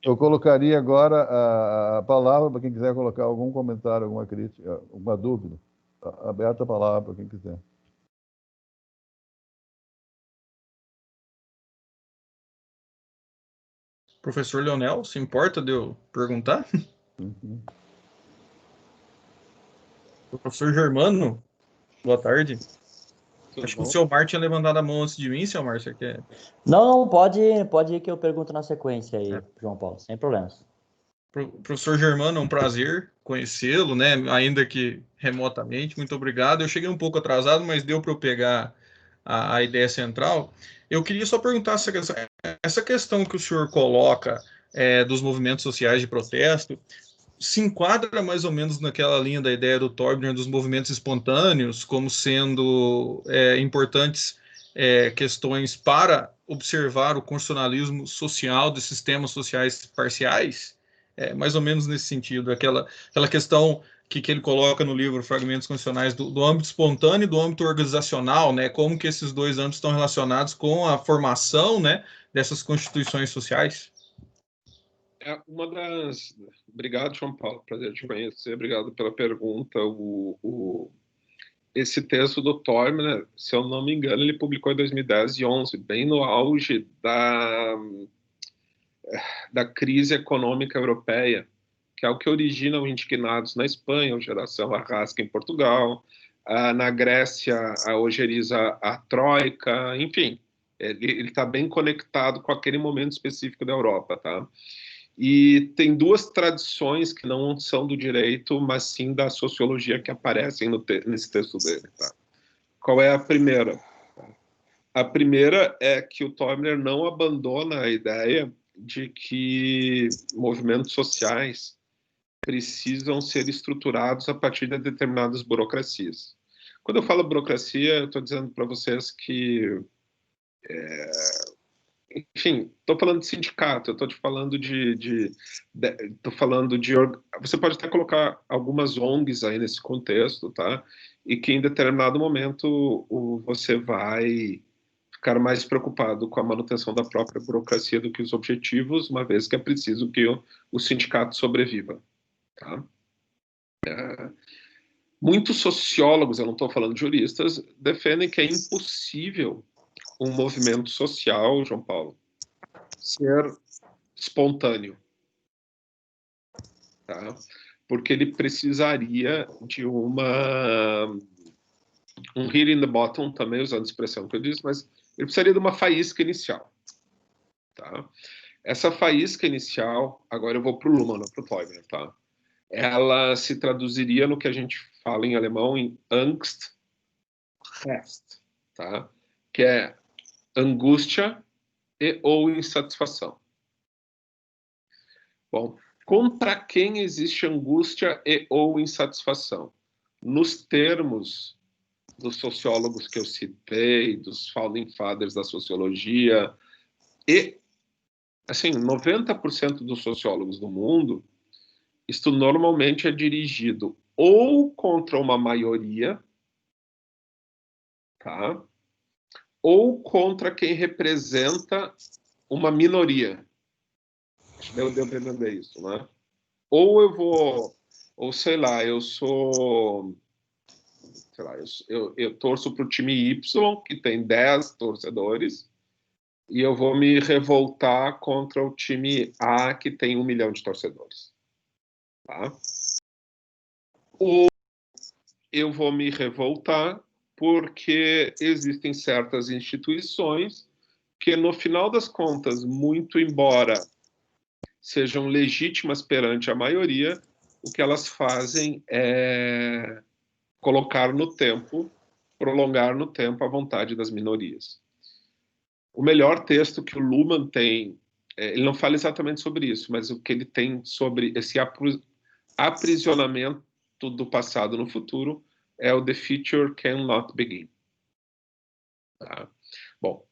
eu colocaria agora a palavra para quem quiser colocar algum comentário, alguma crítica, alguma dúvida. Aberta a palavra para quem quiser. Professor Leonel, se importa de eu perguntar? Uhum. Professor Germano, boa tarde. Tudo Acho que bom? o seu Mar tinha levantado a mão antes de mim, seu Mar, você quer? Não, pode ir que eu pergunto na sequência aí, João Paulo, sem problemas. Professor Germano, é um prazer conhecê-lo, né? Ainda que remotamente. Muito obrigado. Eu cheguei um pouco atrasado, mas deu para eu pegar a ideia central. Eu queria só perguntar essa questão que o senhor coloca dos movimentos sociais de protesto se enquadra mais ou menos naquela linha da ideia do Torbner dos movimentos espontâneos, como sendo importantes questões para observar o constitucionalismo social de sistemas sociais parciais, mais ou menos nesse sentido, aquela questão que ele coloca no livro Fragmentos Constitucionais do âmbito espontâneo e do âmbito organizacional, né? Como que esses dois âmbitos estão relacionados com a formação, né, dessas constituições sociais? Obrigado, João Paulo, prazer te conhecer, obrigado pela pergunta. Esse texto do Torbner, se eu não me engano, ele publicou em 2010 e 11, bem no auge da crise econômica europeia, que é o que origina o Indignados na Espanha, o Geração Arrasca em Portugal, na Grécia, a Ojeriza, a Troika, enfim, ele está bem conectado com aquele momento específico da Europa, tá? E tem duas tradições que não são do direito, mas sim da sociologia que aparecem nesse texto dele. Tá? Qual é a primeira? A primeira é que o Torbner não abandona a ideia de que movimentos sociais precisam ser estruturados a partir de determinadas burocracias. Quando eu falo burocracia, eu estou dizendo para vocês que enfim, estou falando de sindicato, estou te falando tô falando de, você pode até colocar algumas ONGs aí nesse contexto, tá? E que em determinado momento você vai ficar mais preocupado com a manutenção da própria burocracia do que os objetivos, uma vez que é preciso que o sindicato sobreviva, tá? Muitos sociólogos, eu não estou falando de juristas, defendem que é impossível um movimento social, João Paulo, ser espontâneo, tá? Porque ele precisaria de um hit in the bottom, também usando a expressão que eu disse, mas ele precisaria de uma faísca inicial, tá? Essa faísca inicial, agora eu vou para o Luhmann, para o Torbner, tá? Ela se traduziria no que a gente fala em alemão em Angst, Rest, tá? Que é angústia e ou insatisfação. Bom, contra quem existe angústia e ou insatisfação? Nos termos dos sociólogos que eu citei, dos founding fathers da sociologia, e, assim, 90% dos sociólogos do mundo, isto normalmente é dirigido ou contra uma maioria, tá? Ou contra quem representa uma minoria. Acho que deu para entender isso, né? Ou eu vou, ou sei lá, eu sou, sei lá, eu torço para o time Y, que tem 10 torcedores, e eu vou me revoltar contra o time A, que tem 1 milhão de torcedores. Tá? Ou eu vou me revoltar porque existem certas instituições que, no final das contas, muito embora sejam legítimas perante a maioria, o que elas fazem é colocar no tempo, prolongar no tempo a vontade das minorias. O melhor texto que o Luhmann tem, ele não fala exatamente sobre isso, mas o que ele tem sobre esse aprisionamento do passado no futuro é o The Future Cannot Begin. Tá? Bom,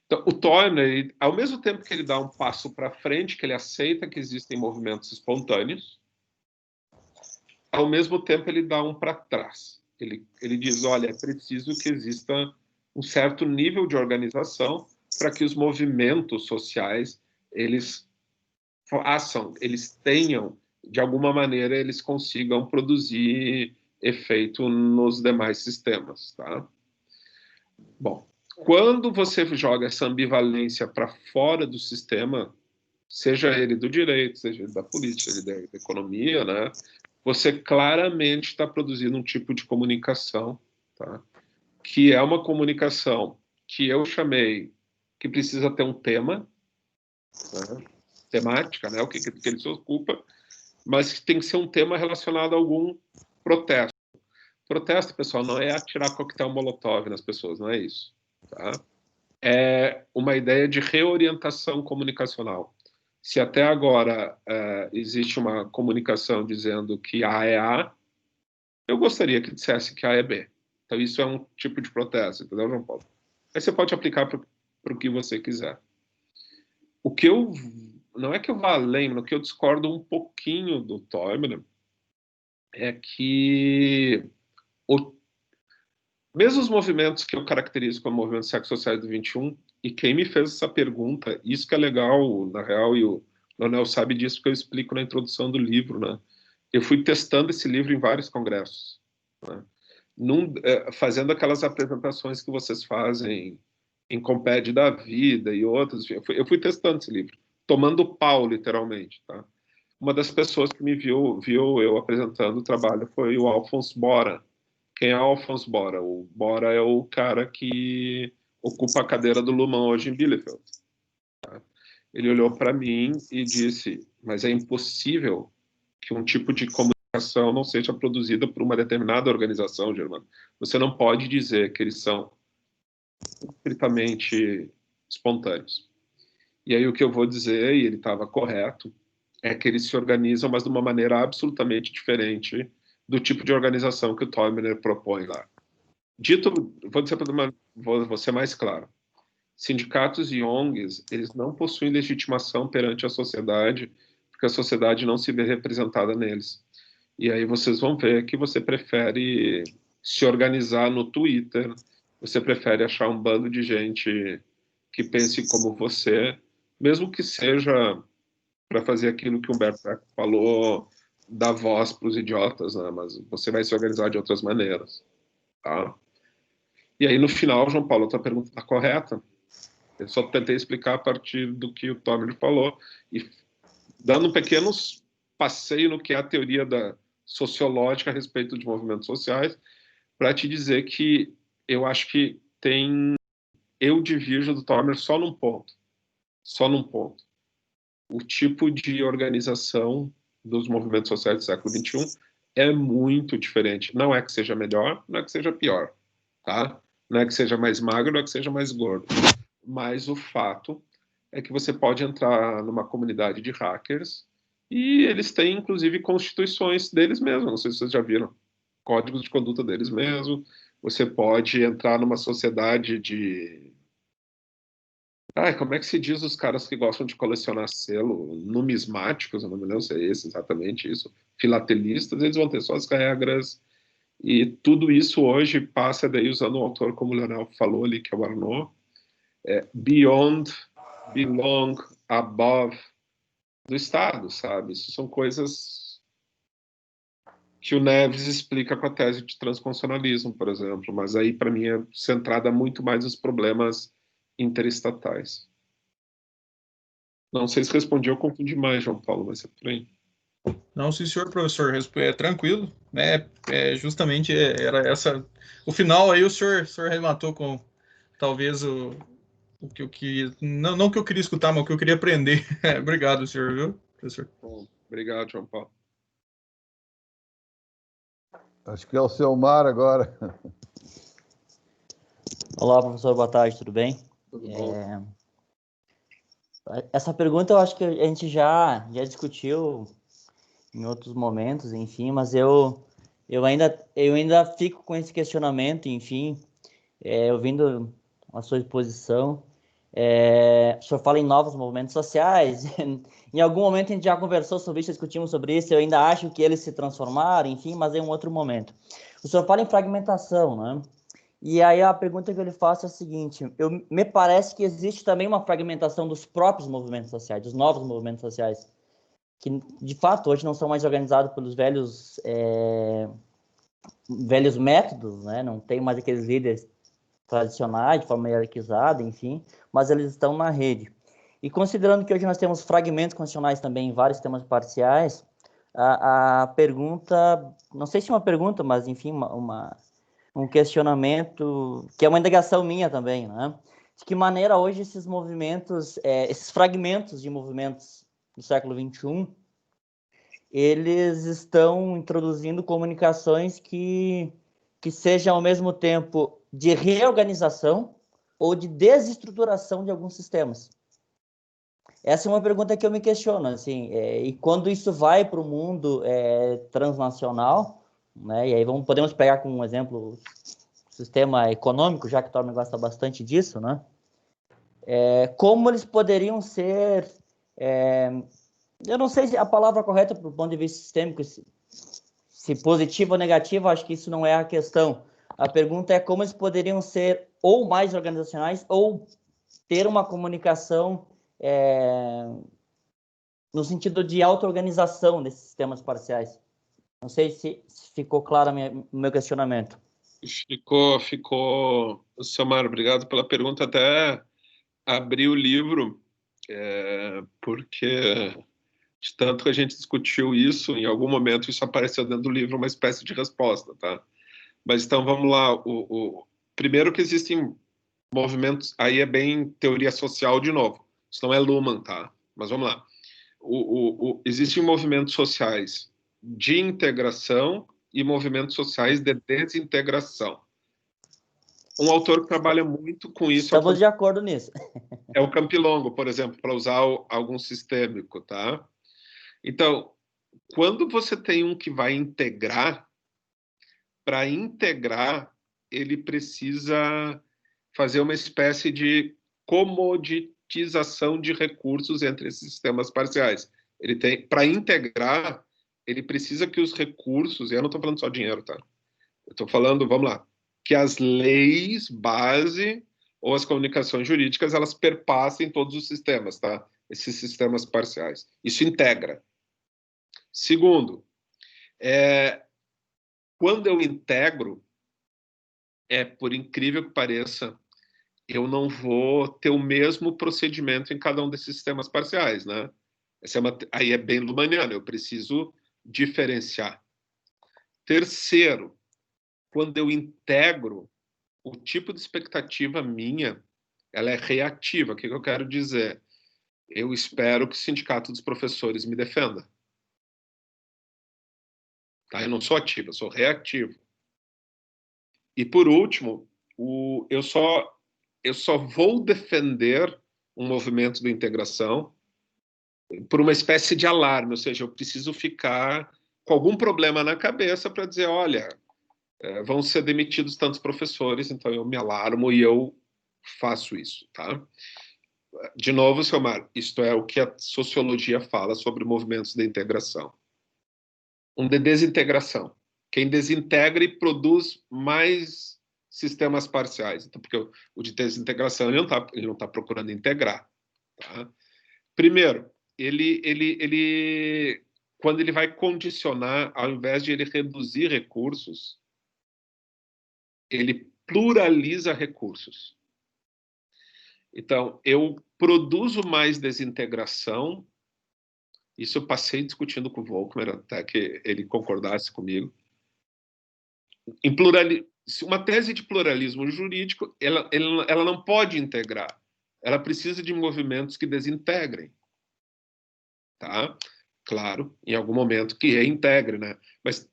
então, o Torbner, ao mesmo tempo que ele dá um passo para frente, que ele aceita que existem movimentos espontâneos, ao mesmo tempo ele dá um para trás. Ele diz, olha, é preciso que exista um certo nível de organização para que os movimentos sociais, eles tenham, de alguma maneira, eles consigam produzir efeito nos demais sistemas, tá? Bom, quando você joga essa ambivalência para fora do sistema seja ele do direito, seja ele da política, seja ele da economia, né? Você claramente está produzindo um tipo de comunicação, tá? Que é uma comunicação que eu chamei que precisa ter um tema, né? Temática, né? O que ele se ocupa, mas que tem que ser um tema relacionado a algum protesto. Protesto, pessoal, não é atirar coquetel molotov nas pessoas, não é isso, tá? É uma ideia de reorientação comunicacional. Se até agora existe uma comunicação dizendo que A é A, eu gostaria que dissesse que A é B. Então, isso é um tipo de protesto, entendeu, João Paulo? Aí você pode aplicar para o que você quiser. O que eu... Não é que eu vá além, mas o que eu discordo um pouquinho do Toimer é que mesmo os movimentos que eu caracterizo como movimentos sexo sociais do 21, e quem me fez essa pergunta, isso que é legal, na real, e o Leonel sabe disso, porque eu explico na introdução do livro, né? Eu fui testando esse livro em vários congressos, né? Fazendo aquelas apresentações que vocês fazem em Comped da Vida e outras, eu fui testando esse livro, tomando pau, literalmente, tá? Uma das pessoas que me viu eu apresentando o trabalho foi o Alphonse Bora. Quem é o Alphonse Bora? O Bora é o cara que ocupa a cadeira do Luhmann hoje em Bielefeld. Tá? Ele olhou para mim e disse, mas é impossível que um tipo de comunicação não seja produzida por uma determinada organização, Germano. Você não pode dizer que eles são estritamente espontâneos. E aí o que eu vou dizer, e ele estava correto, é que eles se organizam, mas de uma maneira absolutamente diferente do tipo de organização que o Toimer propõe lá. Dito, vou ser mais claro. Sindicatos e ONGs, eles não possuem legitimação perante a sociedade, porque a sociedade não se vê representada neles. E aí vocês vão ver que você prefere se organizar no Twitter, você prefere achar um bando de gente que pense como você, mesmo que seja para fazer aquilo que o Humberto Eco falou, dar voz para os idiotas, né? Mas você vai se organizar de outras maneiras, tá? E aí, no final, João Paulo, a tua pergunta está correta. Eu só tentei explicar a partir do que o Tomer falou e dando um pequeno passeio no que é a teoria sociológica a respeito de movimentos sociais, para te dizer que eu acho que eu divirjo do Tomer só num ponto. O tipo de organização dos movimentos sociais do século XXI é muito diferente. Não é que seja melhor, não é que seja pior, tá? Não é que seja mais magro, não é que seja mais gordo. Mas o fato é que você pode entrar numa comunidade de hackers e eles têm, inclusive, constituições deles mesmos. Não sei se vocês já viram. Códigos de conduta deles mesmos. Você pode entrar numa sociedade de... como é que se diz os caras que gostam de colecionar selo? Numismáticos, eu não me lembro se é esse exatamente isso. Filatelistas, eles vão ter suas regras. E tudo isso hoje passa daí, usando um autor como o Leonel falou ali, que é o Arnaud, beyond, belong, above do Estado, sabe? Isso são coisas que o Neves explica com a tese de transconstitucionalismo, por exemplo, mas aí, para mim, é centrada muito mais nos problemas interestatais. Não sei se respondi, eu confundi mais, João Paulo, mas é por aí. Não, sim, senhor professor, tranquilo, né? Justamente era essa. O final aí o senhor rematou com talvez o que eu queria. Não que eu queria escutar, mas o que eu queria aprender. Obrigado, senhor, viu, professor? Bom, obrigado, João Paulo. Acho que é o Selmar agora. Olá, professor, boa tarde, tudo bem? Tudo bom? Essa pergunta eu acho que a gente já discutiu em outros momentos, enfim, mas eu ainda fico com esse questionamento, enfim, ouvindo a sua exposição. O senhor fala em novos movimentos sociais, em algum momento a gente já conversou sobre isso, discutimos sobre isso, eu ainda acho que eles se transformaram, enfim, mas em um outro momento. O senhor fala em fragmentação, né? E aí a pergunta que eu lhe faço é a seguinte, me parece que existe também uma fragmentação dos próprios movimentos sociais, dos novos movimentos sociais, que de fato hoje não são mais organizados pelos velhos métodos, né? Não tem mais aqueles líderes tradicionais, de forma hierarquizada, enfim, mas eles estão na rede. E considerando que hoje nós temos fragmentos constitucionais também em vários sistemas parciais, a pergunta, não sei se é uma pergunta, mas enfim, um questionamento, que é uma indagação minha também, né? De que maneira hoje esses movimentos, esses fragmentos de movimentos do século XXI, eles estão introduzindo comunicações que sejam ao mesmo tempo de reorganização ou de desestruturação de alguns sistemas. Essa é uma pergunta que eu me questiono, assim, e quando isso vai para o mundo transnacional, né, e aí podemos pegar como um exemplo o sistema econômico, já que o Torme gosta bastante disso, né, como eles poderiam ser, eu não sei se a palavra correta para o ponto de vista sistêmico, se positivo ou negativo, acho que isso não é a questão. A pergunta é como eles poderiam ser ou mais organizacionais ou ter uma comunicação no sentido de auto-organização desses sistemas parciais. Não sei se ficou claro o meu questionamento. Ficou, Samar, obrigado pela pergunta. Até abri o livro, porque de tanto que a gente discutiu isso, em algum momento isso apareceu dentro do livro, uma espécie de resposta, tá? Mas então vamos lá. Primeiro que existem movimentos, aí é bem teoria social de novo. Isso não é Luhmann, tá? Mas vamos lá. Existem movimentos sociais de integração e movimentos sociais de desintegração. Um autor que trabalha muito com isso... Estamos de acordo nisso. É o Campilongo, por exemplo, para usar algum sistêmico, tá? Então, quando você tem um que vai integrar, para integrar, ele precisa fazer uma espécie de comoditização de recursos entre esses sistemas parciais. Ele tem, para integrar, ele precisa que os recursos, e eu não estou falando só dinheiro, tá? Eu estou falando, vamos lá, que as leis base ou as comunicações jurídicas, elas perpassem todos os sistemas, tá? Esses sistemas parciais. Isso integra. Segundo, quando eu integro, por incrível que pareça, eu não vou ter o mesmo procedimento em cada um desses sistemas parciais, né? Aí é bem Luhmanniano, eu preciso diferenciar. Terceiro, quando eu integro, o tipo de expectativa minha, ela é reativa. O que eu quero dizer? Eu espero que o Sindicato dos Professores me defenda. Tá? Eu não sou ativo, eu sou reativo. E, por último, eu só vou defender um movimento de integração por uma espécie de alarme, ou seja, eu preciso ficar com algum problema na cabeça para dizer, olha, vão ser demitidos tantos professores, então eu me alarmo e eu faço isso, tá? De novo, Selmar, isto é o que a sociologia fala sobre movimentos de integração. Um de desintegração. Quem desintegra e produz mais sistemas parciais. Então, porque o de desintegração ele não tá procurando integrar. Tá? Primeiro, quando ele vai condicionar, ao invés de ele reduzir recursos, ele pluraliza recursos. Então, eu produzo mais desintegração. Isso eu passei discutindo com o Volkmer até que ele concordasse comigo. Uma tese de pluralismo jurídico, ela não pode integrar. Ela precisa de movimentos que desintegrem. Tá? Claro, em algum momento que reintegre, né? Mas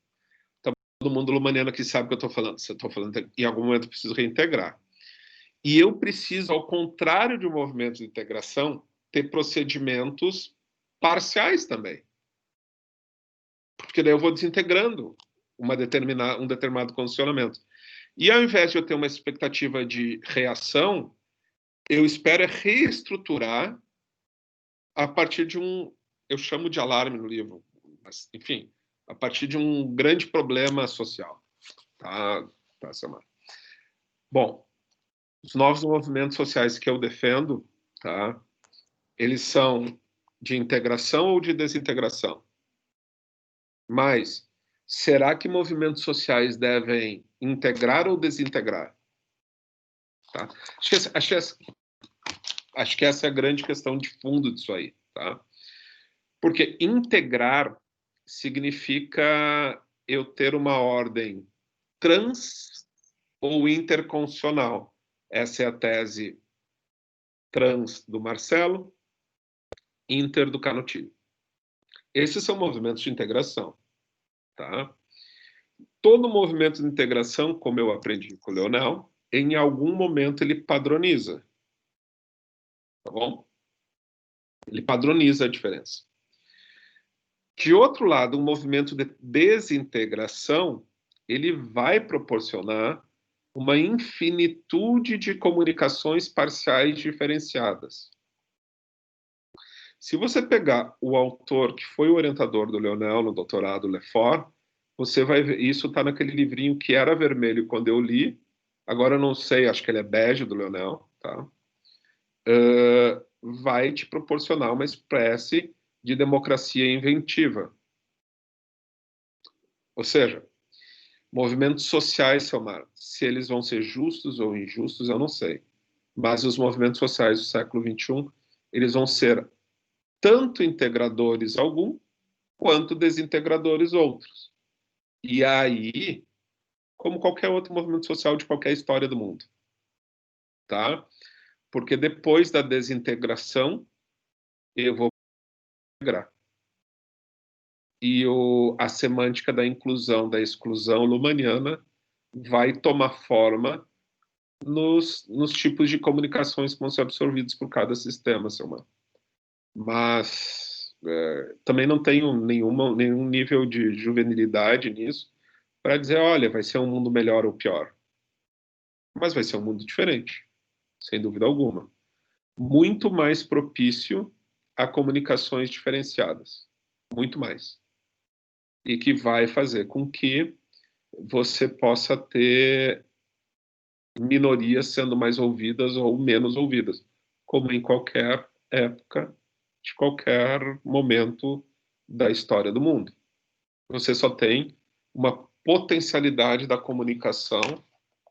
todo mundo luhmanniano aqui sabe o que eu estou falando. Se eu estou falando, em algum momento eu preciso reintegrar. E eu preciso, ao contrário de um movimento de integração, ter procedimentos parciais também. Porque daí eu vou desintegrando um determinado condicionamento. E ao invés de eu ter uma expectativa de reação, eu espero reestruturar a partir de eu chamo de alarme no livro, mas, enfim, a partir de um grande problema social. Tá, Samar? Bom, os novos movimentos sociais que eu defendo, tá? Eles são de integração ou de desintegração? Mas será que movimentos sociais devem integrar ou desintegrar? Tá? Acho que essa é a grande questão de fundo disso aí, tá? Porque integrar significa eu ter uma ordem trans ou interconstitucional. Essa é a tese trans do Marcelo, inter do Canutini. Esses são movimentos de integração, tá? Todo movimento de integração, como eu aprendi com o Leonel, em algum momento ele padroniza, tá bom? Ele padroniza a diferença. De outro lado, um movimento de desintegração, ele vai proporcionar uma infinitude de comunicações parciais diferenciadas. Se você pegar o autor que foi o orientador do Leonel no doutorado, Lefort, você vai ver, isso está naquele livrinho que era vermelho quando eu li, agora eu não sei, acho que ele é bege do Leonel, tá? Vai te proporcionar uma espécie de democracia inventiva. Ou seja, movimentos sociais, Selmar, se eles vão ser justos ou injustos, eu não sei. Mas os movimentos sociais do século XXI, eles vão ser tanto integradores algum, quanto desintegradores outros. E aí, como qualquer outro movimento social de qualquer história do mundo, tá? Porque depois da desintegração, eu vou integrar. E a semântica da inclusão, da exclusão lumaniana vai tomar forma nos tipos de comunicações que vão ser absorvidos por cada sistema, Selmar. Mas também não tenho nenhum nível de juvenilidade nisso para dizer, olha, vai ser um mundo melhor ou pior. Mas vai ser um mundo diferente, sem dúvida alguma. Muito mais propício a comunicações diferenciadas. Muito mais. E que vai fazer com que você possa ter minorias sendo mais ouvidas ou menos ouvidas, como em qualquer época, de qualquer momento da história do mundo. Você só tem uma potencialidade da comunicação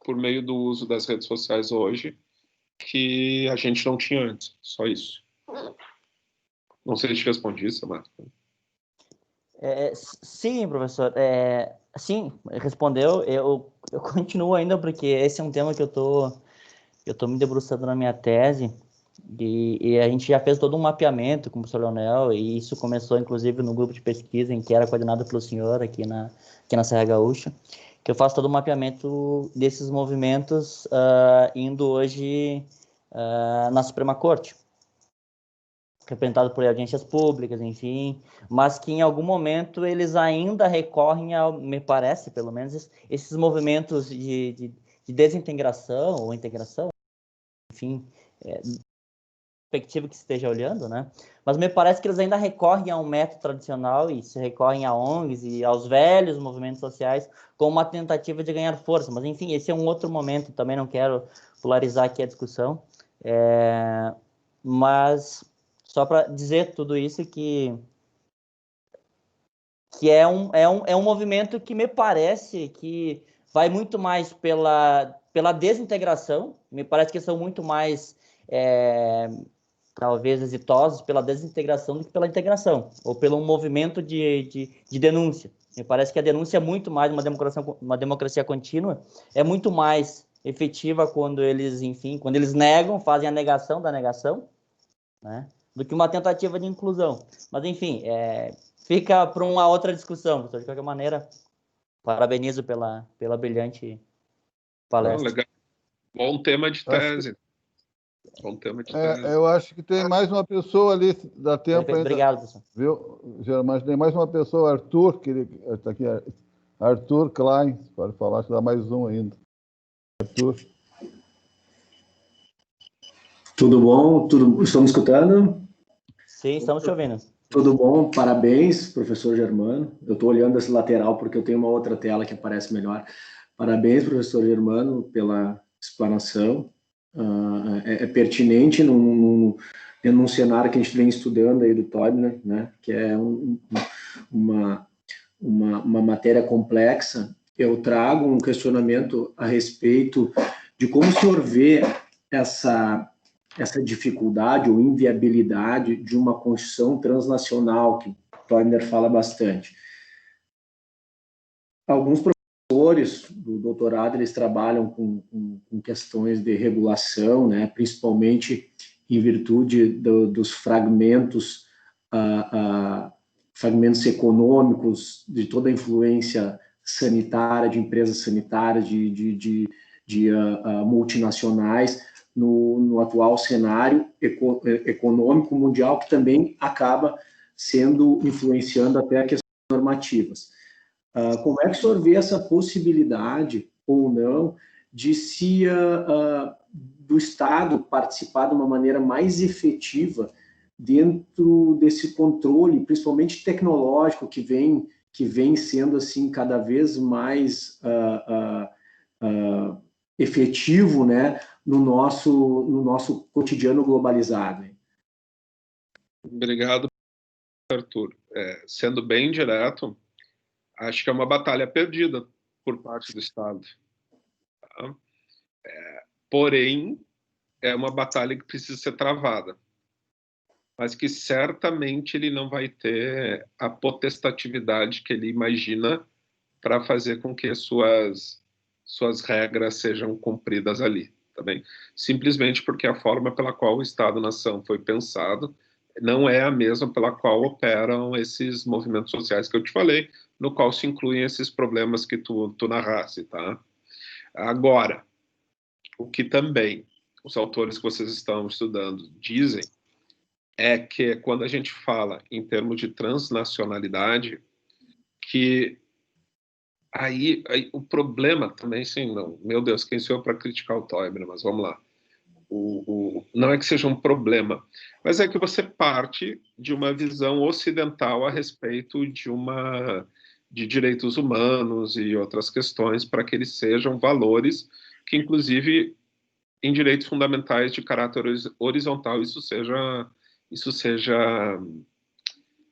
por meio do uso das redes sociais hoje que a gente não tinha antes. Só isso. Não sei se te respondi isso, Marco. Sim, professor. Sim, respondeu. Eu continuo ainda, porque esse é um tema que eu tô me debruçando na minha tese, e a gente já fez todo um mapeamento com o professor Leonel, e isso começou, inclusive, no grupo de pesquisa em que era coordenado pelo senhor aqui na Serra Gaúcha, que eu faço todo o mapeamento desses movimentos indo hoje na Suprema Corte, representado por audiências públicas, enfim, mas que em algum momento eles ainda recorrem me parece, pelo menos, esses movimentos de desintegração ou integração, enfim, perspectiva que se esteja olhando, né? Mas me parece que eles ainda recorrem a um método tradicional e se recorrem a ONGs e aos velhos movimentos sociais como uma tentativa de ganhar força. Mas, enfim, esse é um outro momento, também não quero polarizar aqui a discussão, mas só para dizer tudo isso que é um movimento que me parece que vai muito mais pela desintegração, me parece que são muito mais, talvez, exitosos pela desintegração do que pela integração, ou pelo movimento de denúncia. Me parece que a denúncia é muito mais uma democracia contínua, é muito mais efetiva quando eles negam, fazem a negação da negação, né, do que uma tentativa de inclusão. Mas, enfim, fica para uma outra discussão, professor. De qualquer maneira, parabenizo pela brilhante palestra. Legal. Bom tema de tese. Bom tema de tese. Eu acho que tem mais uma pessoa ali, dá tempo ainda. Obrigado, professor. Viu, Germano? Tem mais uma pessoa, Arthur, que está aqui. Arthur Klein, pode falar, que dá mais um ainda. Arthur. Tudo bom? Estão me escutando? Sim, estamos te ouvindo. Tudo bom? Parabéns, professor Germano. Eu estou olhando esse lateral porque eu tenho uma outra tela que aparece melhor. Parabéns, professor Germano, pela explanação. É pertinente num cenário que a gente vem estudando aí do Teubner, né? Que é uma matéria complexa. Eu trago um questionamento a respeito de como o senhor vê essa essa dificuldade ou inviabilidade de uma construção transnacional, que Toibner fala bastante. Alguns professores do doutorado, eles trabalham com questões de regulação, né, principalmente em virtude dos fragmentos, fragmentos econômicos, de toda a influência sanitária, de empresas sanitárias, de multinacionais, no atual cenário econômico mundial, que também acaba influenciando até questões normativas. Como é que o senhor vê essa possibilidade, ou não, de do Estado participar de uma maneira mais efetiva dentro desse controle, principalmente tecnológico, que vem sendo assim cada vez mais efetivo, né, no nosso cotidiano globalizado? Obrigado, Arthur. Sendo bem direto, acho que é uma batalha perdida por parte do Estado. Tá? Porém, é uma batalha que precisa ser travada, mas que certamente ele não vai ter a potestatividade que ele imagina para fazer com que as suas regras sejam cumpridas ali, tá bem? Simplesmente porque a forma pela qual o Estado-nação foi pensado não é a mesma pela qual operam esses movimentos sociais que eu te falei, no qual se incluem esses problemas que tu narraste, tá? Agora, o que também os autores que vocês estão estudando dizem é que quando a gente fala em termos de transnacionalidade, que aí o problema também, sim, não, meu Deus, quem sou eu para criticar o Toibner, mas vamos lá. Não é que seja um problema, mas é que você parte de uma visão ocidental a respeito de direitos humanos e outras questões para que eles sejam valores que, inclusive, em direitos fundamentais de caráter horizontal, isso seja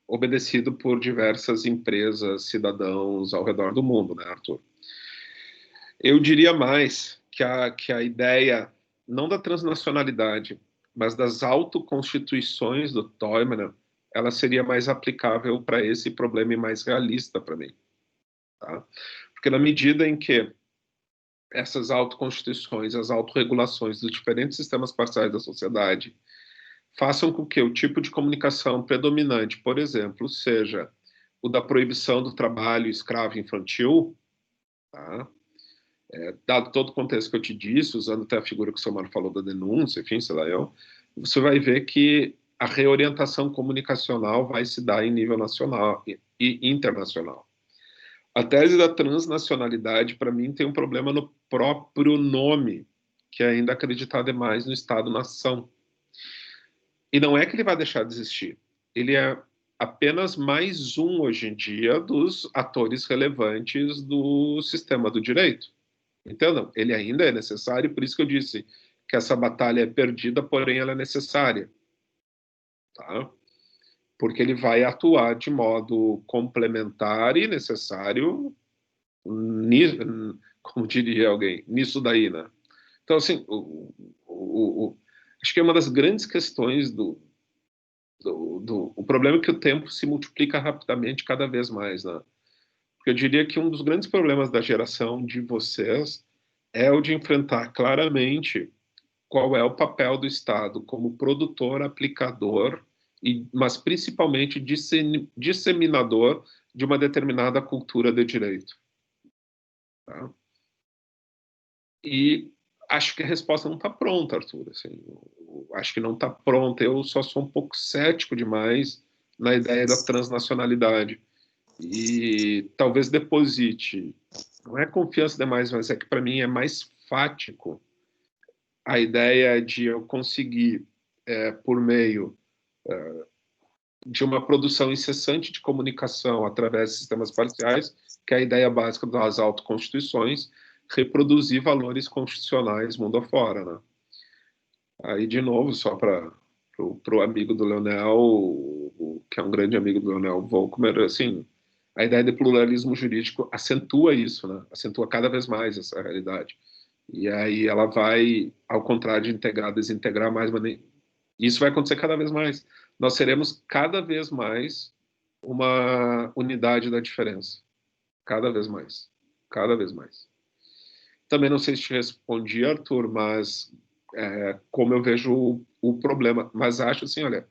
obedecido por diversas empresas, cidadãos ao redor do mundo, né, Arthur? Eu diria mais que a ideia, não da transnacionalidade, mas das autoconstituições do Toibner, ela seria mais aplicável para esse problema e mais realista para mim. Tá? Porque na medida em que essas autoconstituições, as autorregulações dos diferentes sistemas parciais da sociedade façam com que o tipo de comunicação predominante, por exemplo, seja o da proibição do trabalho escravo infantil, tá? Dado todo o contexto que eu te disse, usando até a figura que o Silmar falou da denúncia, enfim, sei lá eu, você vai ver que a reorientação comunicacional vai se dar em nível nacional e internacional. A tese da transnacionalidade, para mim, tem um problema no próprio nome, que é ainda acreditar demais no Estado-nação. E não é que ele vai deixar de existir. Ele é apenas mais um, hoje em dia, dos atores relevantes do sistema do direito. Entendam? Ele ainda é necessário, por isso que eu disse que essa batalha é perdida, porém ela é necessária. Tá? Porque ele vai atuar de modo complementar e necessário, como diria alguém, nisso daí, né? Então, assim, acho que é uma das grandes questões o problema é que o tempo se multiplica rapidamente cada vez mais, né? Porque eu diria que um dos grandes problemas da geração de vocês é o de enfrentar claramente qual é o papel do Estado como produtor, aplicador, mas principalmente disseminador de uma determinada cultura de direito. Tá? E acho que a resposta não está pronta, Arthur. Assim, acho que não está pronta. Eu só sou um pouco cético demais na ideia da transnacionalidade. E talvez deposite, não é confiança demais, mas é que para mim é mais fático a ideia de eu conseguir, por meio de uma produção incessante de comunicação através de sistemas parciais, que é a ideia básica das autoconstituições, reproduzir valores constitucionais mundo afora, né? Aí, de novo, só para o amigo do Leonel, que é um grande amigo do Leonel Volkmer, assim, a ideia de pluralismo jurídico acentua isso, né? Acentua cada vez mais essa realidade. E aí ela vai, ao contrário de integrar, desintegrar mais, mas isso vai acontecer cada vez mais. Nós seremos cada vez mais uma unidade da diferença. Cada vez mais. Cada vez mais. Também não sei se te respondi, Arthur, mas como eu vejo o problema. Mas acho assim, olha,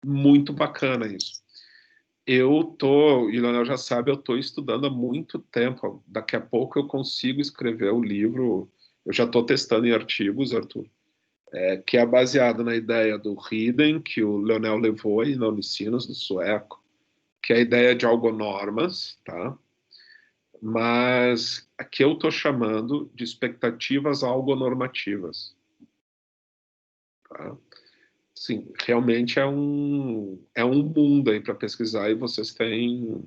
muito bacana isso. Eu tô, e o Leonel já sabe, eu estou estudando há muito tempo. Daqui a pouco eu consigo escrever o livro. Eu já estou testando em artigos, Arthur, que é baseado na ideia do Hidden, que o Leonel levou aí na Unicinos, do sueco, que é a ideia de algonormas, tá? Mas aqui eu estou chamando de expectativas algonormativas, tá? Sim, realmente é um mundo aí para pesquisar e vocês têm...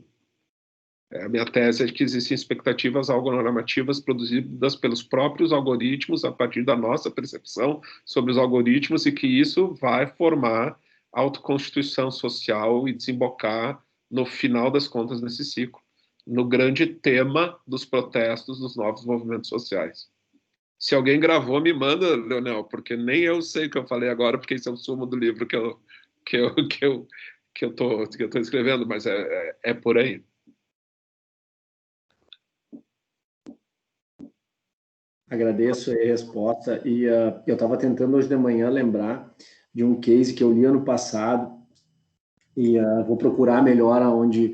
A minha tese é de que existem expectativas algonormativas produzidas pelos próprios algoritmos a partir da nossa percepção sobre os algoritmos e que isso vai formar autoconstituição social e desembocar, no final das contas, nesse ciclo, no grande tema dos protestos dos novos movimentos sociais. Se alguém gravou, me manda, Leonel, porque nem eu sei o que eu falei agora, porque isso é o sumo do livro que eu tô escrevendo, mas é por aí. Agradeço a resposta. E eu estava tentando hoje de manhã lembrar de um case que eu li ano passado e vou procurar melhor aonde,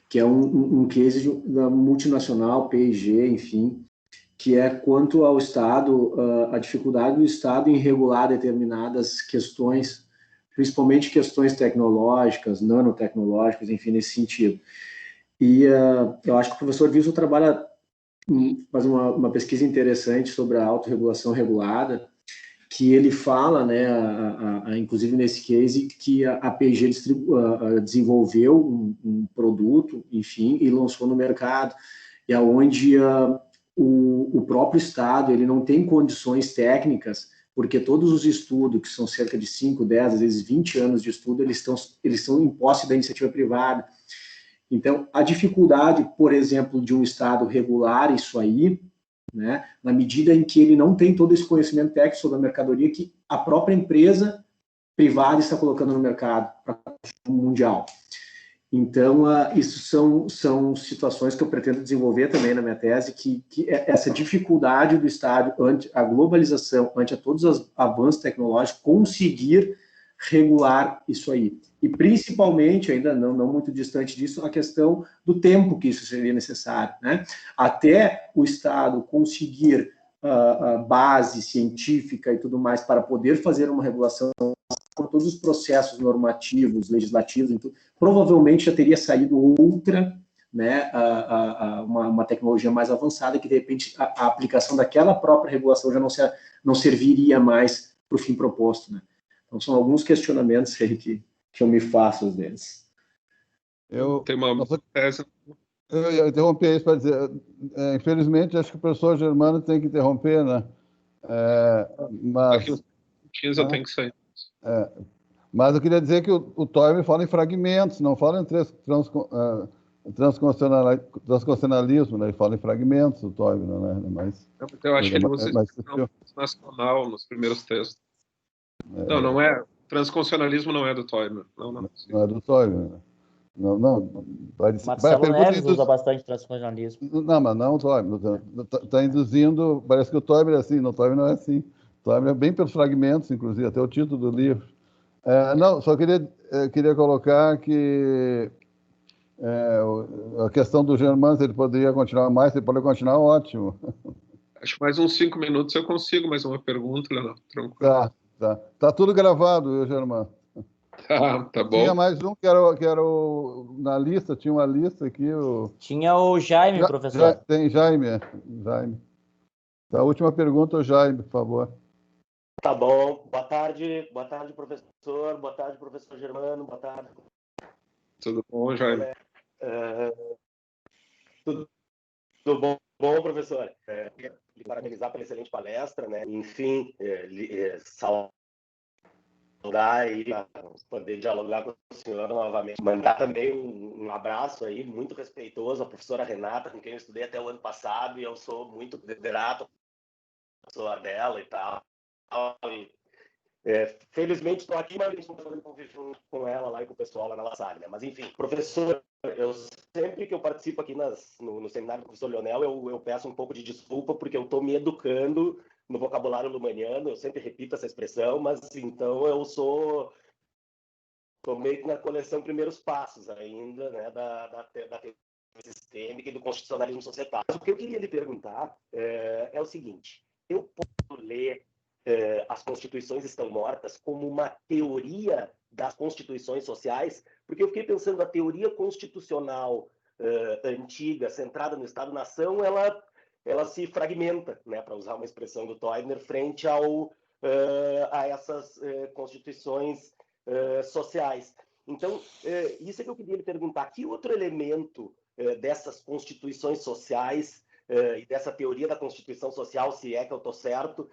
que é um case da multinacional, P&G, enfim, que é quanto ao Estado, a dificuldade do Estado em regular determinadas questões, principalmente questões tecnológicas, nanotecnológicas, enfim, nesse sentido. E eu acho que o professor Wilson trabalha, faz uma pesquisa interessante sobre a autorregulação regulada, que ele fala, né, inclusive nesse case, que a P&G desenvolveu um produto, enfim, e lançou no mercado, e aonde o próprio Estado ele não tem condições técnicas, porque todos os estudos, que são cerca de 5, 10, às vezes 20 anos de estudo, eles são impostos da iniciativa privada. Então, a dificuldade, por exemplo, de um Estado regular isso aí, né, na medida em que ele não tem todo esse conhecimento técnico sobre a mercadoria que a própria empresa privada está colocando no mercado para consumo mundial. Então, isso são situações que eu pretendo desenvolver também na minha tese, que essa dificuldade do Estado ante a globalização, ante a todos os avanços tecnológicos, conseguir regular isso aí. E, principalmente, ainda não muito distante disso, a questão do tempo que isso seria necessário, né? Até o Estado conseguir a base científica e tudo mais para poder fazer uma regulação com todos os processos normativos, legislativos, então, provavelmente já teria saído outra, né, uma tecnologia mais avançada que, de repente, a aplicação daquela própria regulação já não serviria mais para o fim proposto, né? Então, são alguns questionamentos aí que eu me faço às vezes. Tem uma tese... Eu interrompi isso para dizer, infelizmente, acho que o professor Germano tem que interromper, né? Mas... Daqui uns 15 eu tenho que sair. Mas eu queria dizer que o Toynbee fala em fragmentos, não fala em transconstitucionalismo, né? Ele fala em fragmentos, o Toynbee, né? Mas eu acho que ele usa nacional nos primeiros textos. Não é. Transconstitucionalismo não é do Toynbee. Não é do Toynbee, né? Não. Marcelo Neves usa bastante transconstitucionalismo. Não, mas não o Toynbee. Está induzindo, parece que o Toynbee é assim, o Toynbee não é assim. O Toynbee é bem pelos fragmentos, inclusive, até o título do livro. Só queria colocar que a questão do Germano, se ele poderia continuar mais, ele pode continuar, ótimo. Acho que mais uns 5 minutos eu consigo mais uma pergunta, Leonel. Tranquilo. Tá tudo gravado, Germano. Tá bom. Tinha mais um que era na lista, tinha uma lista aqui. Tinha o Jaime, professor. Tem Jaime. Tá, a última pergunta, o Jaime, por favor. Tá bom. Boa tarde, professor. Boa tarde, professor Germano. Boa tarde. Tudo bom, Jaime? Tudo bom, professor. Lhe parabenizar pela excelente palestra, né? Enfim, saudar e poder dialogar com o senhor novamente. Mandar também um abraço aí, muito respeitoso à professora Renata, com quem eu estudei até o ano passado, e eu sou muito grato pessoa dela e tal. E, felizmente estou aqui, mas a gente não está fazendo convite junto com ela lá e com o pessoal lá na La Salle, né? Mas enfim, professor, eu sempre que eu participo aqui no seminário do professor Leonel, eu peço um pouco de desculpa, porque eu estou me educando no vocabulário lumaniano, eu sempre repito essa expressão, mas então eu estou meio que na coleção Primeiros Passos ainda, né, da teoria sistêmica e do constitucionalismo societário. Mas o que eu queria lhe perguntar é o seguinte: eu posso ler as constituições estão mortas como uma teoria das constituições sociais? Porque eu fiquei pensando, a teoria constitucional antiga, centrada no Estado-nação, ela se fragmenta, né, para usar uma expressão do Teubner, frente a essas constituições sociais. Então, isso é que eu queria lhe perguntar. Que outro elemento dessas constituições sociais e dessa teoria da Constituição Social, se é que eu estou certo,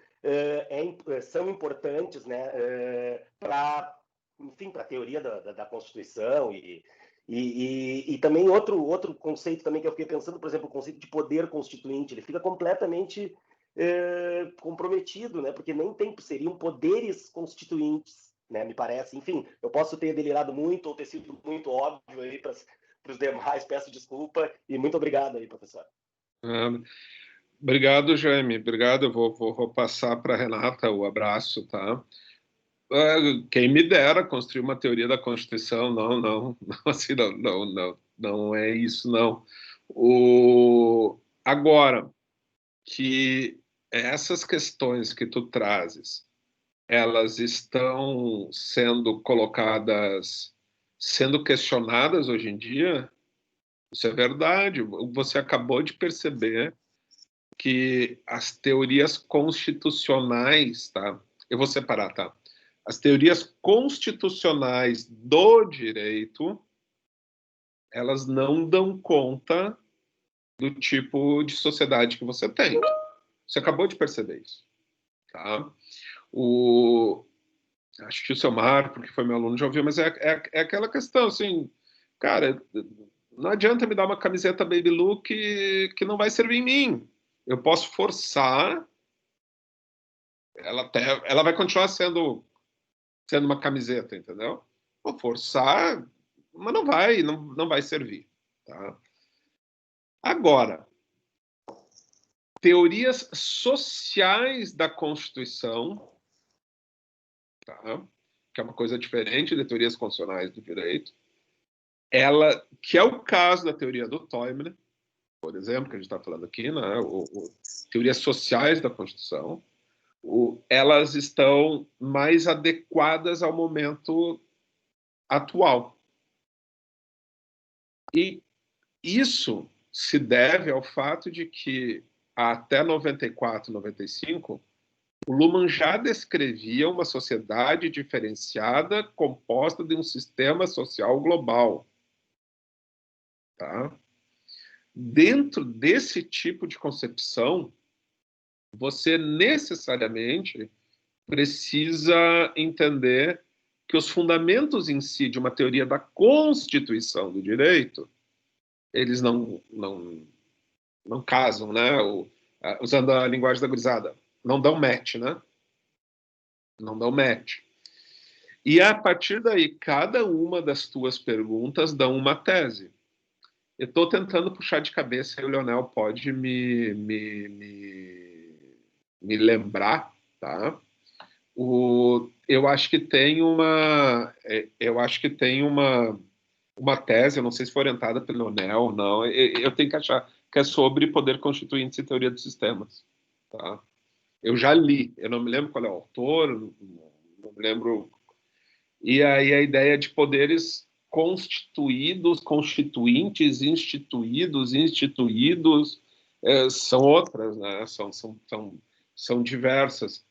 são importantes, né, para a teoria da Constituição e também outro conceito também que eu fiquei pensando, por exemplo, o conceito de poder constituinte, ele fica completamente comprometido, né, porque nem seriam poderes constituintes, né, me parece. Enfim, eu posso ter delirado muito ou ter sido muito óbvio aí para os demais, peço desculpa e muito obrigado aí, professor. Obrigado, Jaime. Obrigado. Eu vou passar para a Renata o abraço, tá? Quem me dera construir uma teoria da Constituição. Não, assim, não é isso, não. Agora, que essas questões que tu trazes, elas estão sendo colocadas, sendo questionadas hoje em dia, isso é verdade. Você acabou de perceber que as teorias constitucionais, tá? Eu vou separar, tá? As teorias constitucionais do direito, elas não dão conta do tipo de sociedade que você tem. Você acabou de perceber isso, tá? Acho que o seu Marco, porque foi meu aluno, já ouviu, mas é aquela questão, assim, cara, não adianta me dar uma camiseta Baby Look que não vai servir em mim. Eu posso forçar, ela vai continuar sendo uma camiseta, entendeu? Vou forçar, mas não vai servir, tá? Agora, teorias sociais da Constituição, tá? Que é uma coisa diferente de teorias constitucionais do direito, que é o caso da teoria do Teubner, por exemplo, que a gente está falando aqui, né? Teorias sociais da Constituição, elas estão mais adequadas ao momento atual. E isso se deve ao fato de que, até 94, 95, o Luhmann já descrevia uma sociedade diferenciada composta de um sistema social global. Tá? Dentro desse tipo de concepção, você necessariamente precisa entender que os fundamentos em si de uma teoria da constituição do direito, eles não casam, né? Usando a linguagem da gurizada, não dão match, né? Não dão match. E a partir daí, cada uma das tuas perguntas dão uma tese. Eu estou tentando puxar de cabeça, e o Leonel pode me lembrar, tá? Eu acho que tem uma tese, eu não sei se foi orientada pelo Leonel ou não, eu tenho que achar que é sobre poder constituinte e teoria dos sistemas, tá? Eu já li, eu não me lembro qual é o autor, não me lembro. E aí a ideia de poderes constituídos, constituintes, instituídos, são outras, né? São diversas.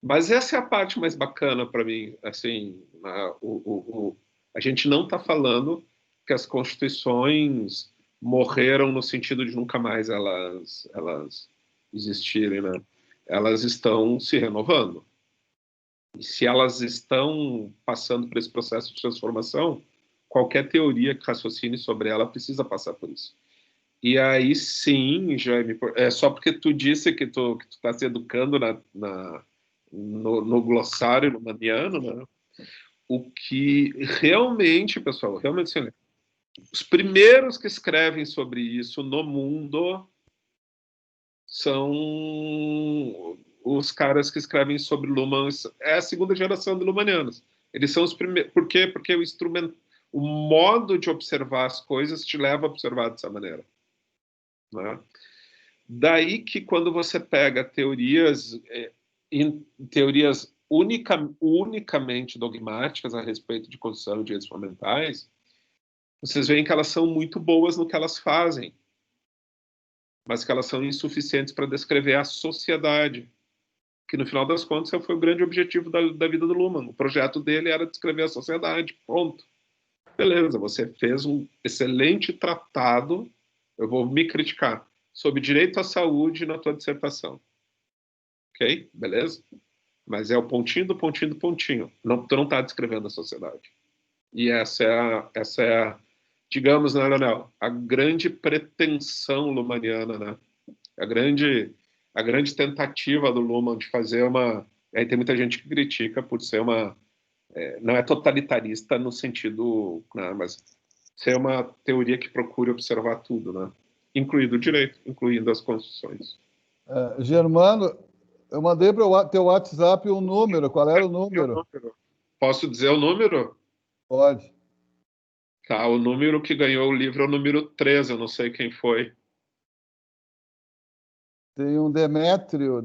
Mas essa é a parte mais bacana para mim. Assim, a gente não está falando que as constituições morreram no sentido de nunca mais elas existirem, né? Elas estão se renovando. E se elas estão passando por esse processo de transformação, qualquer teoria que raciocine sobre ela precisa passar por isso. E aí sim, Jaime, é só porque tu disse que tu está se educando no glossário lumaniano, né? O que realmente, pessoal, realmente assim, os primeiros que escrevem sobre isso no mundo são os caras que escrevem sobre Luhmann, é a segunda geração de Luhmannianos. Eles são os primeiros. Por quê? Porque o modo de observar as coisas te leva a observar dessa maneira. Né? Daí que quando você pega teorias unicamente dogmáticas a respeito de construção de redes fundamentais, vocês veem que elas são muito boas no que elas fazem, mas que elas são insuficientes para descrever a sociedade, que no final das contas foi o grande objetivo da vida do Luhmann. O projeto dele era descrever a sociedade, ponto. Beleza, você fez um excelente tratado, eu vou me criticar, sobre direito à saúde na tua dissertação. Ok? Beleza? Mas é o pontinho do pontinho do pontinho. Tu não está descrevendo a sociedade. E essa é digamos, né, Leonel, a grande pretensão luhmanniana, né? A grande tentativa do Luhmann de fazer uma... Aí tem muita gente que critica por ser uma... não é totalitarista no sentido... Né, mas ser uma teoria que procure observar tudo, né? Incluindo o direito, incluindo as constituições. Germano, eu mandei para o teu WhatsApp um número. Qual era o número? Posso dizer o número? Pode. Tá, o número que ganhou o livro é o número 13, eu não sei quem foi. Tem um Demétrio.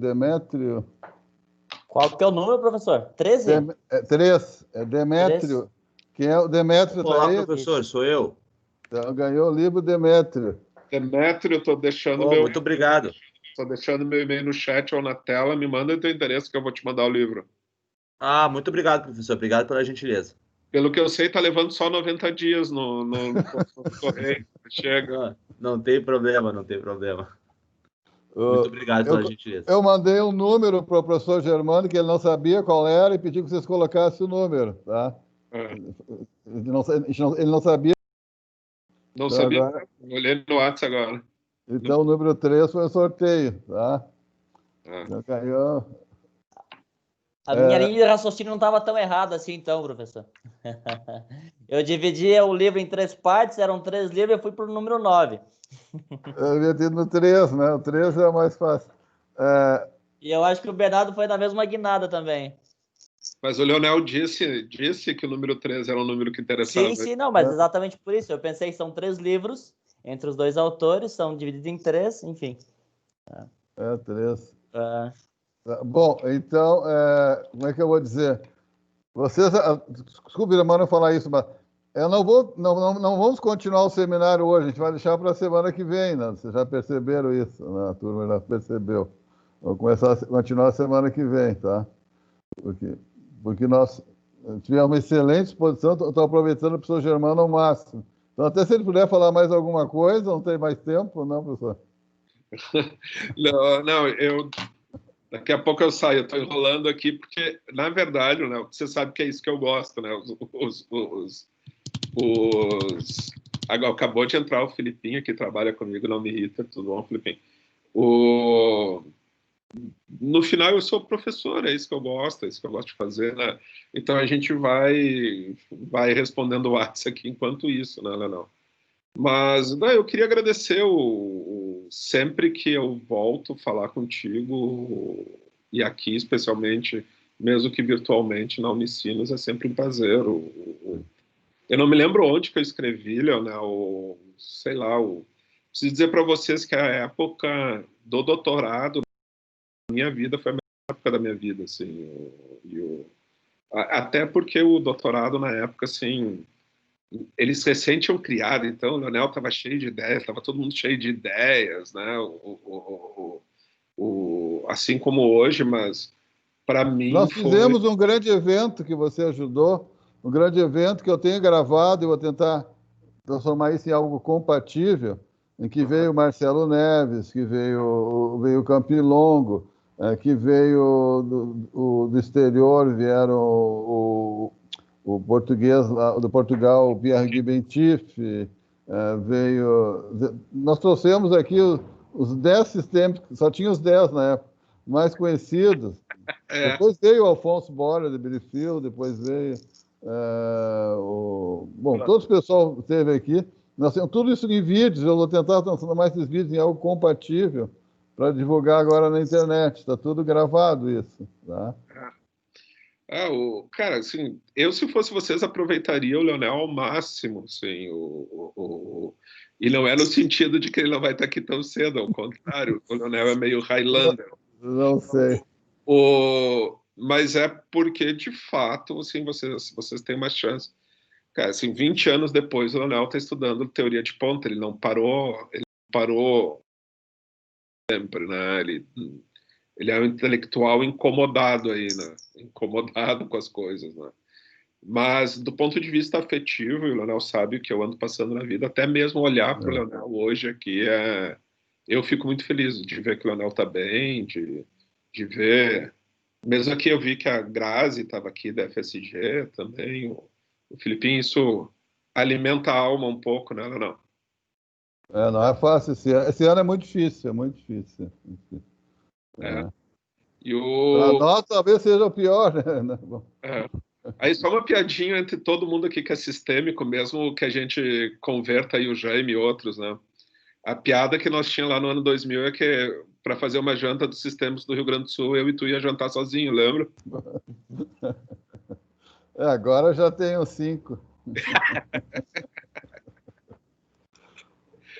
Qual que é o número, professor? 13? 3. É Demétrio. Quem é o Demétrio? Olá, tá aí? professor, sou eu. Então, ganhou o livro Demétrio. Demétrio, eu estou deixando muito obrigado. Estou deixando meu e-mail no chat ou na tela. Me manda o teu endereço que eu vou te mandar o livro. Muito obrigado, professor. Obrigado pela gentileza. Pelo que eu sei, está levando só 90 dias no correio. Chega. Não tem problema, não tem problema. Muito obrigado pela gentileza. Eu mandei um número para o professor Germano, que ele não sabia qual era, e pedi que vocês colocassem o número. Tá? Ele não sabia. Não sabia? Agora... Olhei no WhatsApp agora. Então, o número 3 foi o sorteio. Tá? Então, caiu... A minha linha de raciocínio não estava tão errada assim, então, professor. Eu dividia o livro em 3 partes, eram 3 livros, eu fui para o número 9. Eu havia tido no 3, né? O 3 é mais fácil. E eu acho que o Bernardo foi na mesma guinada também. Mas o Leonel disse que o número 3 era um número que interessava. Sim, não, mas exatamente por isso. Eu pensei que são 3 livros entre os 2 autores, são divididos em 3, enfim. 3. Bom, então, como é que eu vou dizer? Vocês, desculpe, Germano, falar isso, mas não vamos continuar o seminário hoje, a gente vai deixar para a semana que vem, né? Vocês já perceberam isso, né? A turma já percebeu. Vamos continuar a semana que vem, tá? Porque nós tivemos uma excelente exposição, estou aproveitando o professor Germano ao máximo. Então, até se ele puder falar mais alguma coisa, não tem mais tempo, não, professor? Não, daqui a pouco eu saio, eu estou enrolando aqui, porque, na verdade, né, você sabe que é isso que eu gosto, né? Acabou de entrar o Filipinho, que trabalha comigo, não me irrita, tudo bom, Filipinho? No final, eu sou professor, é isso que eu gosto, é isso que eu gosto de fazer, né? Então, a gente vai respondendo o WhatsApp aqui enquanto isso, né, Leonel? Mas eu queria agradecer sempre que eu volto falar contigo, e aqui especialmente, mesmo que virtualmente na Unicinos, é sempre um prazer. Eu não me lembro onde que eu escrevi, Leonel, sei lá, preciso dizer para vocês que a época do doutorado na minha vida foi a melhor época da minha vida, assim, até porque o doutorado na época, assim, eles recém tinham criado, então o Leonel estava cheio de ideias, estava todo mundo cheio de ideias, né? Assim como hoje, mas para mim nós fizemos um grande evento que você ajudou, um grande evento que eu tenho gravado e vou tentar transformar isso em algo compatível, em que veio o Marcelo Neves, que veio o Campilongo, que veio do exterior, vieram o português do Portugal, o Pierre Guy Bentif, Nós trouxemos aqui os 10 sistemas, só tinha os 10 na época, mais conhecidos. Depois veio o Alfonso Borer de Berifield, depois veio todo o pessoal que esteve aqui. Nós temos tudo isso em vídeos, eu vou tentar transformar esses vídeos em algo compatível para divulgar agora na internet. Está tudo gravado isso, tá? Cara, assim, eu, se fosse vocês, aproveitaria o Leonel ao máximo, assim, e não é no sentido de que ele não vai estar aqui tão cedo, ao contrário, o Leonel é meio Highlander. Não sei. Mas é porque, de fato, assim, vocês têm uma chance. Cara, assim, 20 anos depois, o Leonel está estudando teoria de ponta, ele não parou sempre, né? Ele é um intelectual incomodado aí, né? Incomodado com as coisas, né? Mas, do ponto de vista afetivo, e o Leonel sabe o que eu ando passando na vida, até mesmo olhar para o Leonel hoje aqui, eu fico muito feliz de ver que o Leonel está bem, de ver... Mesmo aqui eu vi que a Grazi estava aqui da FSG também, o Filipinho, isso alimenta a alma um pouco, né, Leonel? Não é fácil esse ano é muito difícil, é muito difícil. Para nós talvez seja o pior, né? Aí só uma piadinha entre todo mundo aqui que é sistêmico, mesmo que a gente converta aí o Jaime e outros, né? A piada que nós tínhamos lá no ano 2000 é que para fazer uma janta dos sistemas do Rio Grande do Sul, eu e tu ia jantar sozinho, lembra? Agora já tenho 5.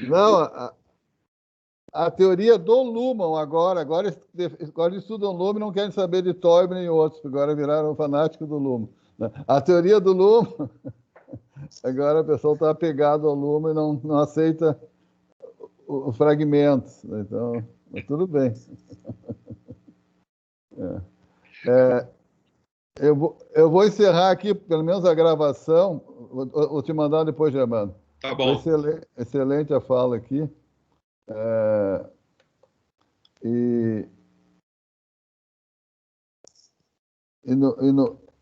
Não, a teoria do Luhmann agora estudam Luhmann e não querem saber de Toynbee e outros, agora viraram fanáticos do Luhmann. A teoria do Luhmann, agora o pessoal está apegado ao Luhmann e não aceita os fragmentos. Então, mas tudo bem. Eu vou encerrar aqui, pelo menos a gravação, vou te mandar depois, Germano. Tá bom. Foi excelente a fala aqui.